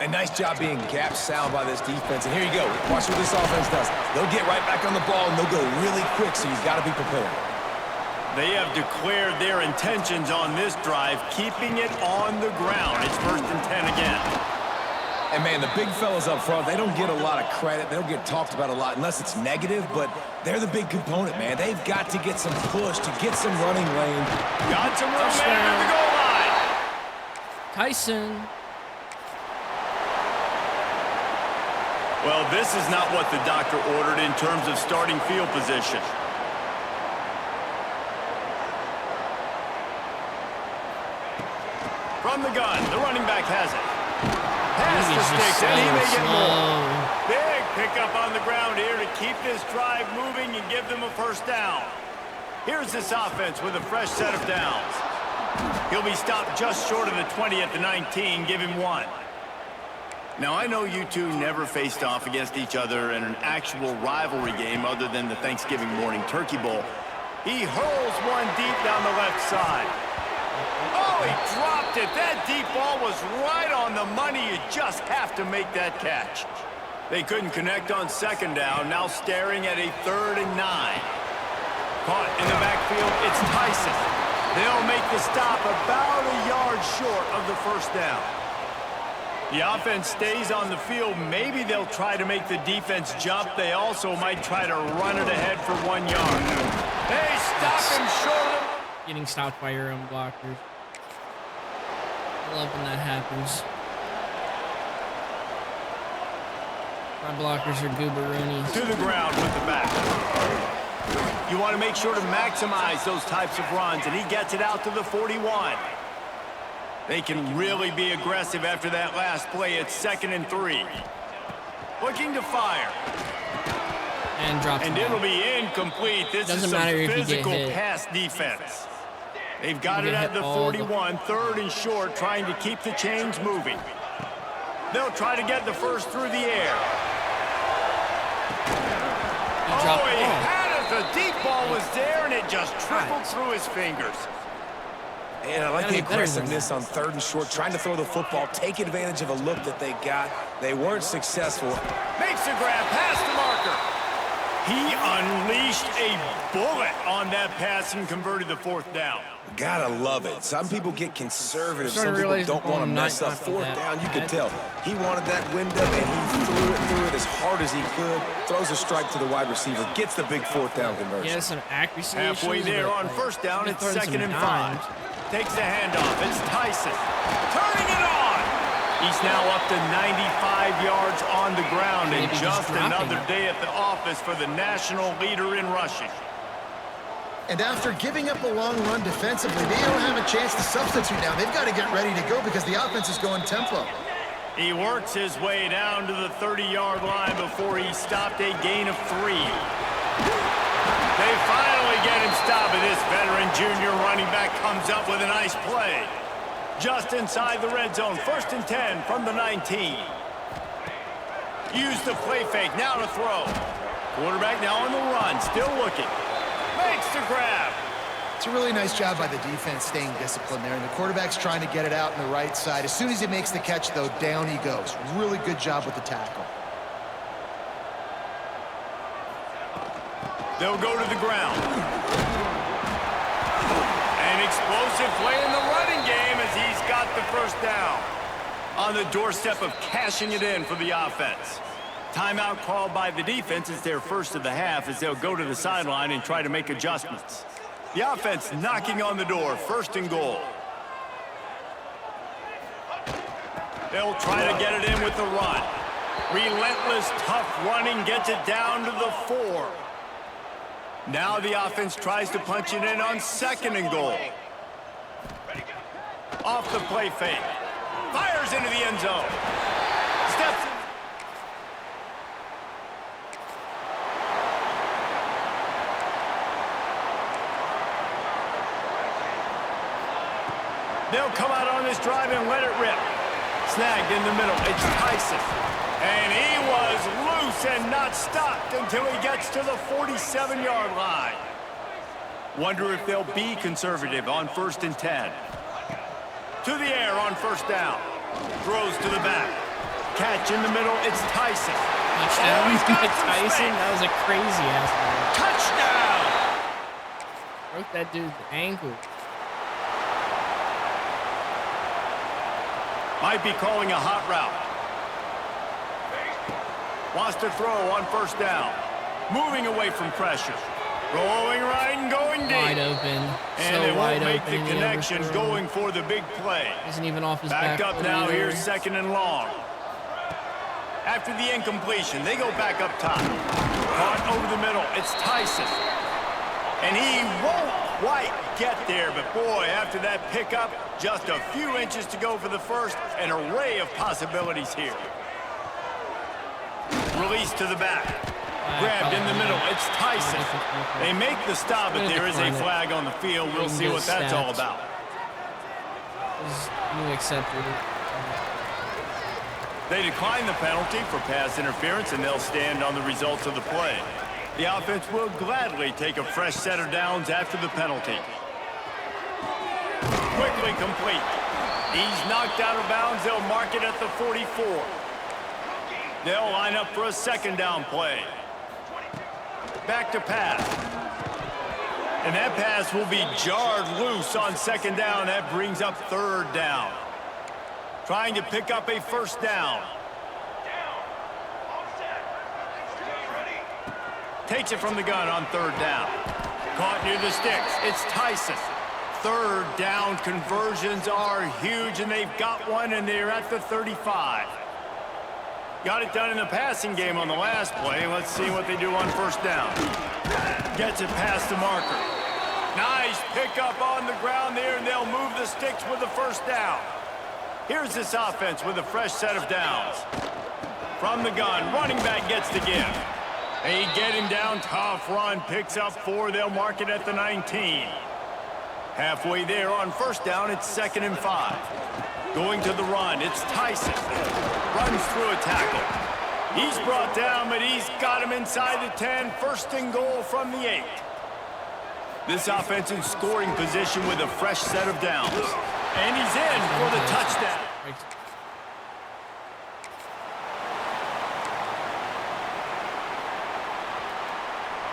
A nice job being gap sound by this defense. And here you go. Watch what this offense does. They'll get right back on the ball, and they'll go really quick, so you've got to be prepared. They have declared their intentions on this drive, keeping it on the ground. It's 1st and 10 again. And, man, the big fellas up front, they don't get a lot of credit. They don't get talked about a lot unless it's negative, but they're the big component, man. They've got to get some push to get some running lane. Got some room at the goal line. Tyson. Well, this is not what the doctor ordered in terms of starting field position. From the gun, the running back has it. Pass the sticks, and he may get more. Big pickup on the ground here to keep this drive moving and give them a 1st down. Here's this offense with a fresh set of downs. He'll be stopped just short of the 20 at the 19, give him 1. Now, I know you two never faced off against each other in an actual rivalry game other than the Thanksgiving morning Turkey Bowl. He hurls one deep down the left side. Oh, he dropped it. That deep ball was right on the money. You just have to make that catch. They couldn't connect on 2nd down, now staring at a 3rd and 9. Caught in the backfield, it's Tyson. They'll make the stop about a yard short of the 1st down. The offense stays on the field. Maybe they'll try to make the defense jump. They also might try to run it ahead for 1 yard. They stop him short of... Getting stopped by your own blockers. I love when that happens. My blockers are gooberoonies. To the ground with the back. You want to make sure to maximize those types of runs, and he gets it out to the 41. They can really be aggressive after that last play. It's 2nd and 3. Looking to fire. And drops And it'll be incomplete. This is some physical pass defense. They've got it at the 41, 3rd and short, trying to keep the chains moving. They'll try to get the first through the air. Oh, he had it. The deep ball was there, and it just trickled through his fingers. And I like the aggressiveness on 3rd and short, trying to throw the football, take advantage of a look that they got. They weren't successful. Makes the grab, past the marker. He unleashed a bullet on that pass and converted the 4th down. Gotta love it. Some people get conservative. Some people realize don't want to mess up 4th down. You could tell. He wanted that window, and he threw it as hard as he could. Throws a strike to the wide receiver. Gets the big 4th down conversion. He has some accuracy Halfway issues, there but, on like, 1st down, it's throwing 2nd some and dimes. 5. Takes the handoff. It's Tyson. Turning it on. He's now up to 95 yards on the ground, and just another day at the office for the national leader in rushing. And after giving up a long run defensively, they don't have a chance to substitute now. They've got to get ready to go because the offense is going tempo. He works his way down to the 30-yard line before he stopped a gain of 3. They finally get him stopped, and this veteran junior running back comes up with a nice play. Just inside the red zone, 1st and 10 from the 19. Use the play fake, now to throw. Quarterback now on the run, still looking. Makes the grab. It's a really nice job by the defense staying disciplined there, and the quarterback's trying to get it out on the right side. As soon as he makes the catch, though, down he goes. Really good job with the tackle. They'll go to the ground. An explosive play in the running game as he's got the 1st down. On the doorstep of cashing it in for the offense. Timeout called by the defense. It's their first of the half as they'll go to the sideline and try to make adjustments. The offense knocking on the door, 1st and goal. They'll try to get it in with the run. Relentless, tough running gets it down to the 4. Now the offense tries to punch it in on 2nd and goal. Off the play fake. Fires into the end zone. Steps in. They'll come out on this drive and let it rip. Snagged in the middle. It's Tyson. And he was loose and not stopped until he gets to the 47-yard line. Wonder if they'll be conservative on 1st and 10. To the air on 1st down. Throws to the back. Catch in the middle. It's Tyson. Touchdown. He's got some Tyson. space. That was a crazy-ass Touchdown! Broke that dude's ankle. Might be calling a hot route. Wants to throw on 1st down. Moving away from pressure. Rolling right and going deep. Wide open. And So they wide won't make open. the connection going for the big play. Isn't even off his Back back up foot now, either. here's 2nd and long. After the incompletion, they go back up top. Caught over the middle, it's Tyson. And he won't quite get there, but boy, after that pickup, just a few inches to go for the first, an array of possibilities here. Release to the back. Grabbed in the middle, it's Tyson. They make the stop, but there is a flag on the field. We'll see what that's all about. You accepted it. They decline the penalty for pass interference, and they'll stand on the results of the play. The offense will gladly take a fresh set of downs after the penalty. Quickly complete. He's knocked out of bounds. They'll mark it at the 44. They'll line up for a 2nd down play. Back to pass. And that pass will be jarred loose on 2nd down. That brings up 3rd down. Trying to pick up a 1st down. Takes it from the gun on 3rd down. Caught near the sticks. It's Tyson. 3rd down conversions are huge, and they've got one, and they're at the 35. Got it done in the passing game on the last play. Let's see what they do on 1st down. Gets it past the marker. Nice pickup on the ground there, and they'll move the sticks with the 1st down. Here's this offense with a fresh set of downs. From the gun, running back gets the give. They get him down, tough run, picks up 4. They'll mark it at the 19. Halfway there on 1st down, it's 2nd and 5. Going to the run, it's Tyson. Runs through a tackle. He's brought down, but he's got him inside the 10. 1st and goal from the 8. This offense in scoring position with a fresh set of downs. And he's in for the touchdown.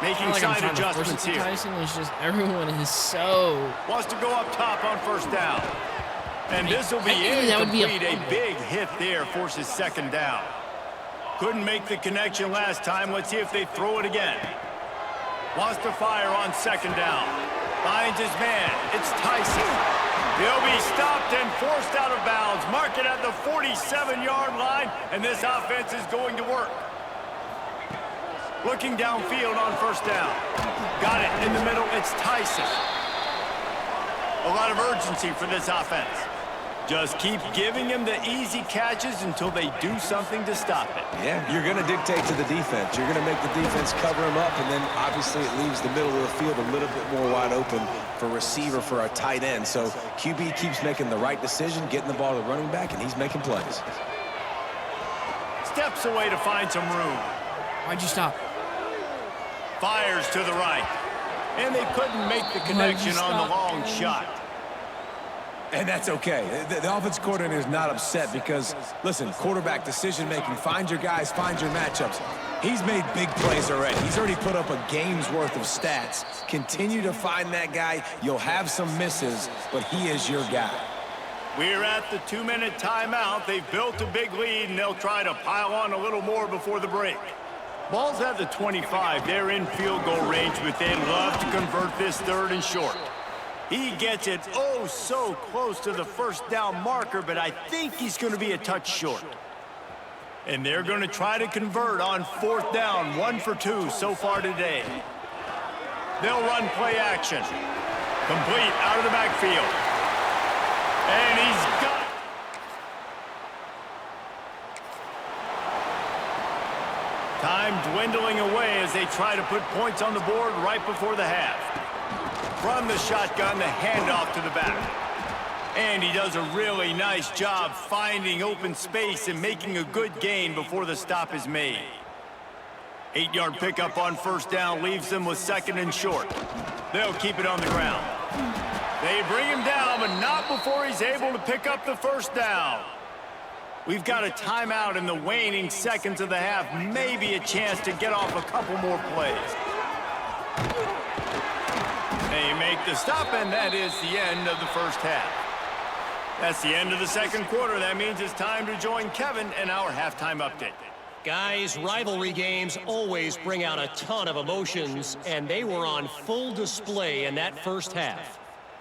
Making side adjustments here. Tyson is just everyone is so. Wants to go up top on 1st down. And this will be incomplete. A big hit there forces 2nd down. Couldn't make the connection last time. Let's see if they throw it again. Wants to fire on 2nd down. Finds his man. It's Tyson. He'll be stopped and forced out of bounds. Mark it at the 47-yard line, and this offense is going to work. Looking downfield on 1st down. Got it in the middle. It's Tyson. A lot of urgency for this offense. Just keep giving him the easy catches until they do something to stop it. Yeah, you're going to dictate to the defense. You're going to make the defense cover him up, and then obviously it leaves the middle of the field a little bit more wide open for receiver, for a tight end. So QB keeps making the right decision, getting the ball to the running back, and he's making plays. Steps away to find some room. Why'd you stop? Fires to the right. And they couldn't make the connection on the long shot. And that's okay. The offense coordinator is not upset because, listen, quarterback decision-making, find your guys, find your matchups. He's made big plays already. He's already put up a game's worth of stats. Continue to find that guy. You'll have some misses, but he is your guy. We're at the 2-minute timeout. They've built a big lead, and they'll try to pile on a little more before the break. Ball's at the 25. They're in field goal range, but they'd love to convert this 3rd and short. He gets it oh so close to the first down marker, but I think he's going to be a touch short. And they're going to try to convert on 4th down, 1 for 2 so far today. They'll run play action. Complete out of the backfield. And he's got it. Time dwindling away as they try to put points on the board right before the half. From the shotgun, the handoff to the back. And he does a really nice job finding open space and making a good gain before the stop is made. 8-yard pickup on 1st down leaves them with 2nd and short. They'll keep it on the ground. They bring him down, but not before he's able to pick up the 1st down. We've got a timeout in the waning seconds of the half. Maybe a chance to get off a couple more plays. They make the stop, and that is the end of the 1st half. That's the end of the 2nd quarter. That means it's time to join Kevin in our halftime update. Guys, rivalry games always bring out a ton of emotions, and they were on full display in that 1st half.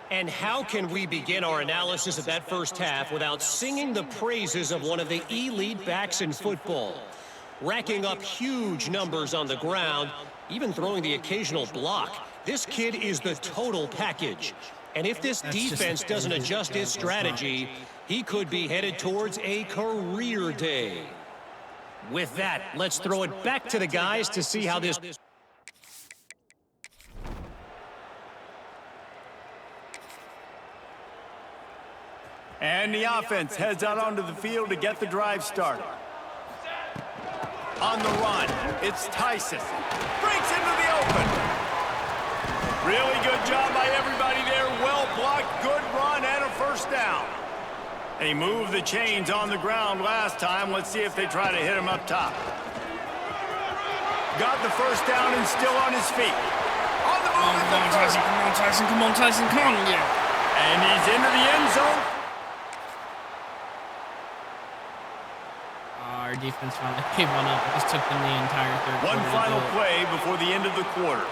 And how can we begin our analysis of that 1st half without singing the praises of one of the elite backs in football? Racking up huge numbers on the ground, even throwing the occasional block. This kid is the total package. And if this defense doesn't adjust its strategy, he could be headed towards a career day. With that, let's throw it back to the guys to see how this... And the offense heads out onto the field to get the drive started. On the run, it's Tyson. Breaks into the open. Really good job by everybody there. Well blocked, good run, and a 1st down. They moved the chains on the ground last time. Let's see if they try to hit him up top. Got the 1st down and still on his feet. On the move. Come on, Tyson. Come on, Tyson. Come on, Tyson. Come on, yeah. And he's into the end zone. Our defense finally gave one up. It just took them the entire 3rd quarter. One final play before the end of the quarter.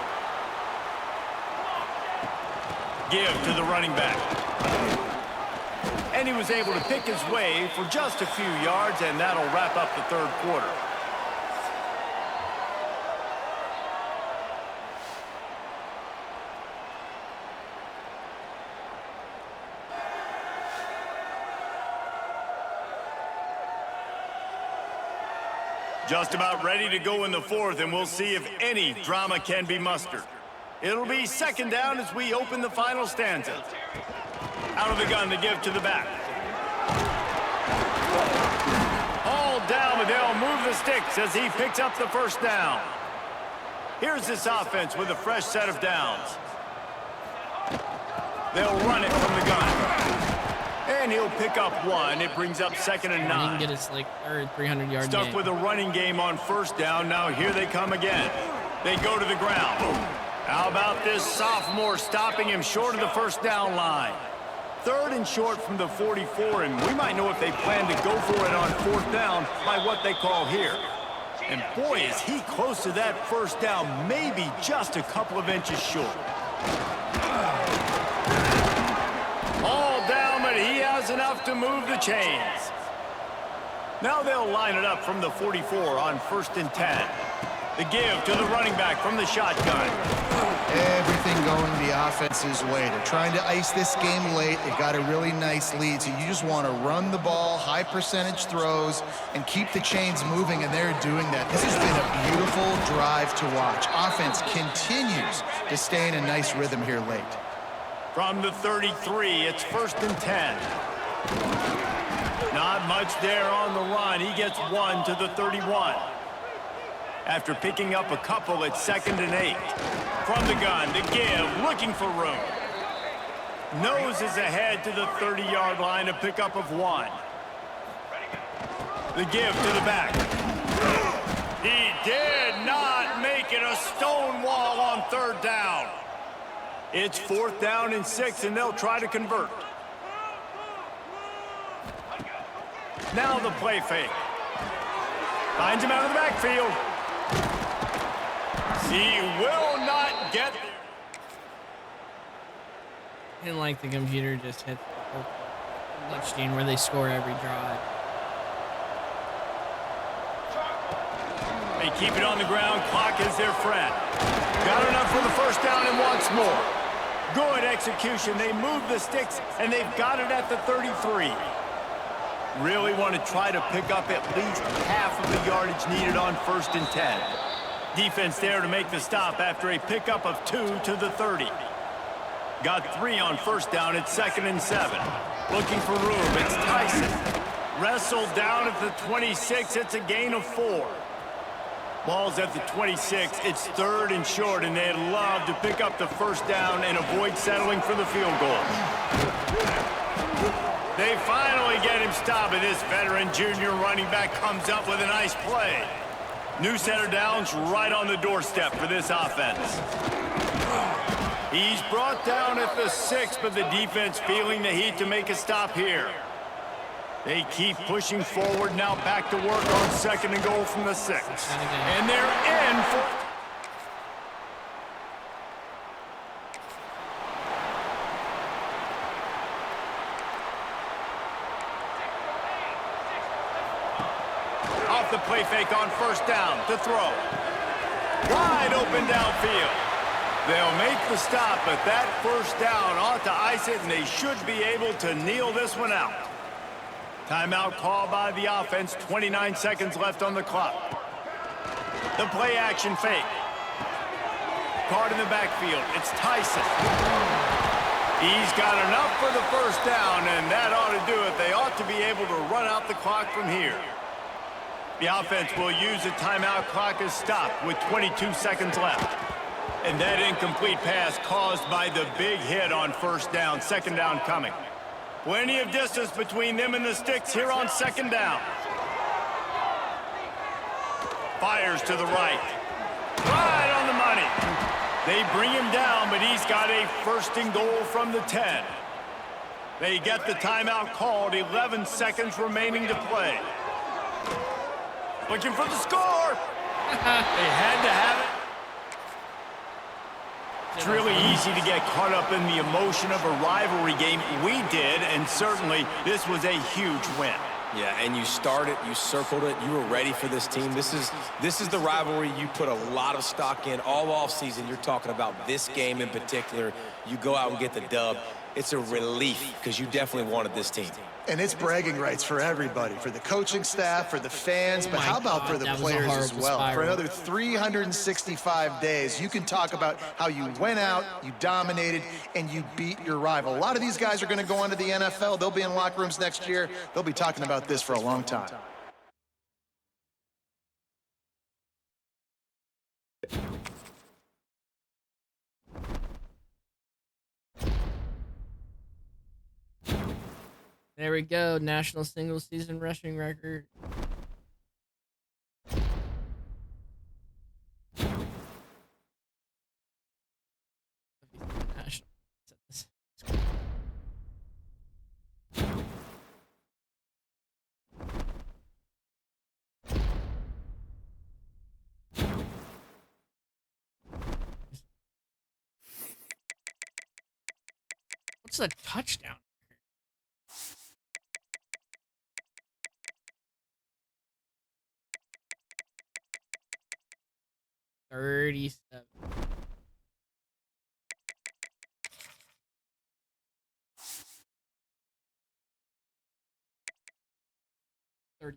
Give to the running back. And he was able to pick his way for just a few yards, and that'll wrap up the 3rd quarter. Just about ready to go in the 4th, and we'll see if any drama can be mustered. It'll be 2nd down as we open the final stanza. Out of the gun to give to the back. All down, but they'll move the sticks as he picks up the 1st down. Here's this offense with a fresh set of downs. They'll run it from the gun. And he'll pick up 1. It brings up 2nd and 9. He can get his, like, 300-yard Stuck game. with a running game on 1st down. Now here they come again. They go to the ground. How about this sophomore stopping him short of the 1st down line? 3rd and short from the 44, and we might know if they plan to go for it on 4th down by what they call here. And boy, is he close to that 1st down, maybe just a couple of inches short. All down, but he has enough to move the chains. Now they'll line it up from the 44 on 1st and 10. The give to the running back from the shotgun. Everything going the offense's way. They're trying to ice this game late. They've got a really nice lead, so you just want to run the ball, high percentage throws, and keep the chains moving, and they're doing that. This has been a beautiful drive to watch. Offense continues to stay in a nice rhythm here late. From the 33, it's 1st and 10. Not much there on the run. He gets 1 to the 31. After picking up a couple at 2nd and 8. From the gun, the give, looking for room. Noses ahead to the 30-yard line, a pickup of 1. The give to the back. He did not make it a stone wall on 3rd down. It's 4th down and 6, and they'll try to convert. Now the play fake. Finds him out of the backfield. He will not get there. And like the computer just hit the touchdown where they score every drive. They keep it on the ground. Clock is their friend. Got enough for the first down and wants more. Good execution. They move the sticks, and they've got it at the 33. Really want to try to pick up at least half of the yardage needed on 1st and 10. Defense there to make the stop after a pickup of 2 to the 30. Got 3 on 1st down at 2nd and 7. Looking for room. It's Tyson. Wrestled down at the 26. It's a gain of 4. Ball's at the 26. It's 3rd and short, and they'd love to pick up the first down and avoid settling for the field goal. They finally get him stopped, and this veteran junior running back comes up with a nice play. New set of downs right on the doorstep for this offense. He's brought down at the 6, but the defense feeling the heat to make a stop here. They keep pushing forward, now back to work on 2nd and goal from the 6. And they're in for... Off the play fake on 1st down to throw. Wide open downfield. They'll make the stop, but that 1st down ought to ice it, and they should be able to kneel this one out. Timeout called by the offense, 29 seconds left on the clock. The play action fake. Card in the backfield, it's Tyson. He's got enough for the 1st down, and that ought to do it. They ought to be able to run out the clock from here. The offense will use the timeout clock as stopped with 22 seconds left. And that incomplete pass caused by the big hit on 1st down, 2nd down coming. Plenty of distance between them and the sticks here on 2nd down. Fires to the right. Right on the money. They bring him down, but he's got a 1st and goal from the 10. They get the timeout called, 11 seconds remaining to play. Looking for the score. They had to have it. It's really easy to get caught up in the emotion of a rivalry game. We did, and certainly this was a huge win. Yeah, and you started, you circled it, you were ready for this team. This is the rivalry you put a lot of stock in all offseason. You're talking about this game in particular. You go out and get the dub. It's a relief because you definitely wanted this team. And it's bragging rights for everybody, for the coaching staff, for the fans, but how about for the players as well? For another 365 days, you can talk about how you went out, you dominated, and you beat your rival. A lot of these guys are going to go on to the NFL. They'll be in locker rooms next year. They'll be talking about this for a long time. There we go. National single season rushing record. What's a touchdown? 37. Could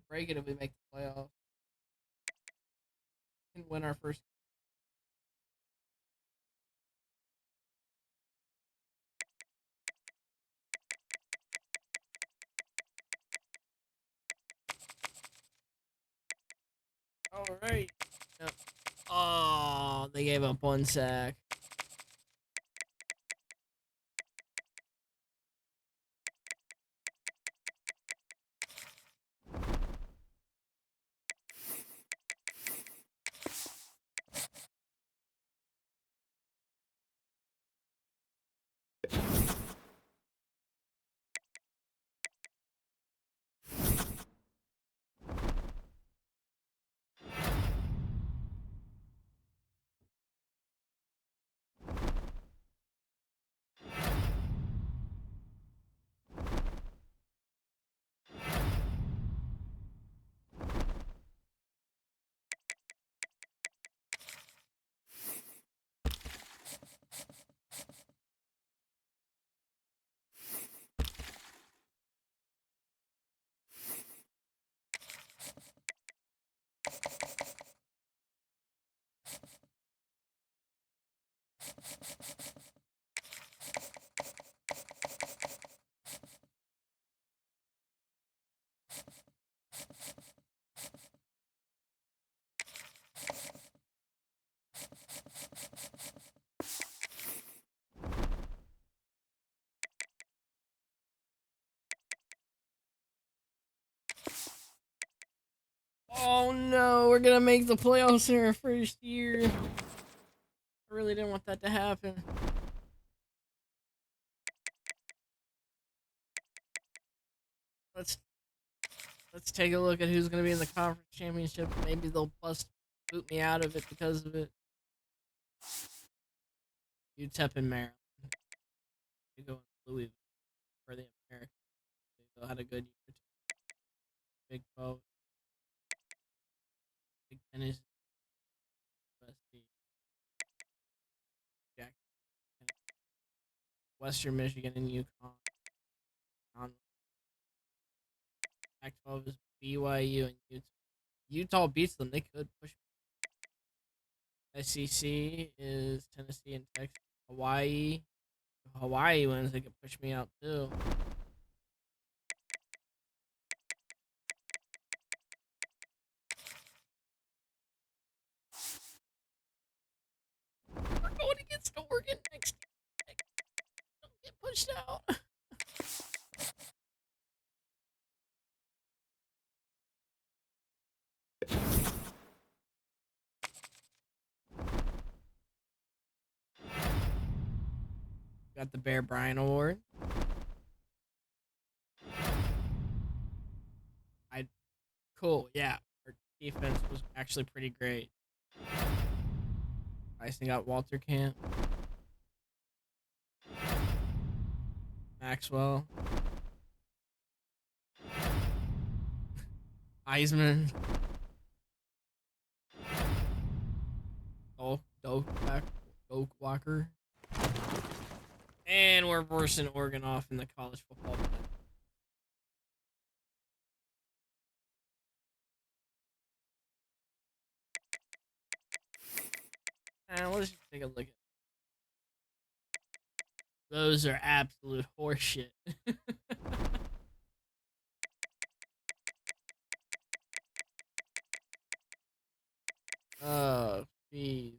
break it if we make the playoffs. Can win our first. All right. Yep. Oh, they gave up 1 sack. Oh no, we're gonna make the playoffs in our first year. I really didn't want that to happen. Let's let's take a look at who's gonna be in the conference championship. Maybe they'll boot me out of it because of it. UTEP and Maryland. You go in Louisville for the Americans. They had a good year. Big 12. Big Tennis. USC. Jack. Western Michigan and UConn. Pac-12 is BYU and Utah. Utah beats them. They could push. SEC is Tennessee and Texas. Hawaii. If Hawaii wins, they could push me out too. We're going against Oregon next year. Don't get pushed out. Got the Bear Bryant Award. Cool, yeah. Our defense was actually pretty great. Icing got Walter Camp. Maxwell. Eisman. Oak Walker. And we're versing Oregon off in the college football play. Let's just take a look at those. Are absolute horseshit. Oh, jeez.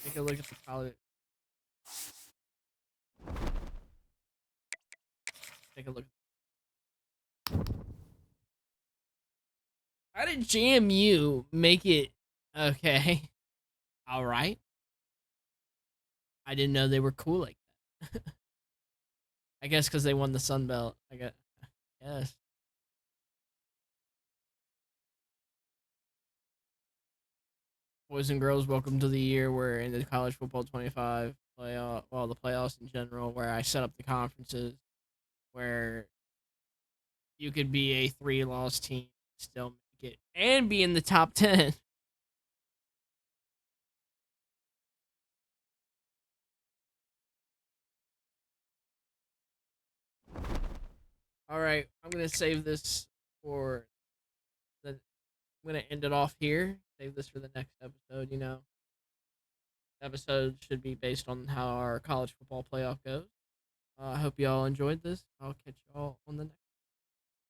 Take a look at the college. Take a look. How did JMU make it? Okay. All right. I didn't know they were cool like that. I guess because they won the Sun Belt. I guess. Yes. Boys and girls, welcome to the year where in the college football 25 playoff, well, the playoffs in general, where I set up the conferences, where you could be a 3-loss team, still make it, and be in the top 10. All right, I'm gonna save this for the. I'm gonna end it off here. Save this for the next episode. Episode should be based on how our college football playoff goes. I hope y'all enjoyed this. I'll catch y'all on the next.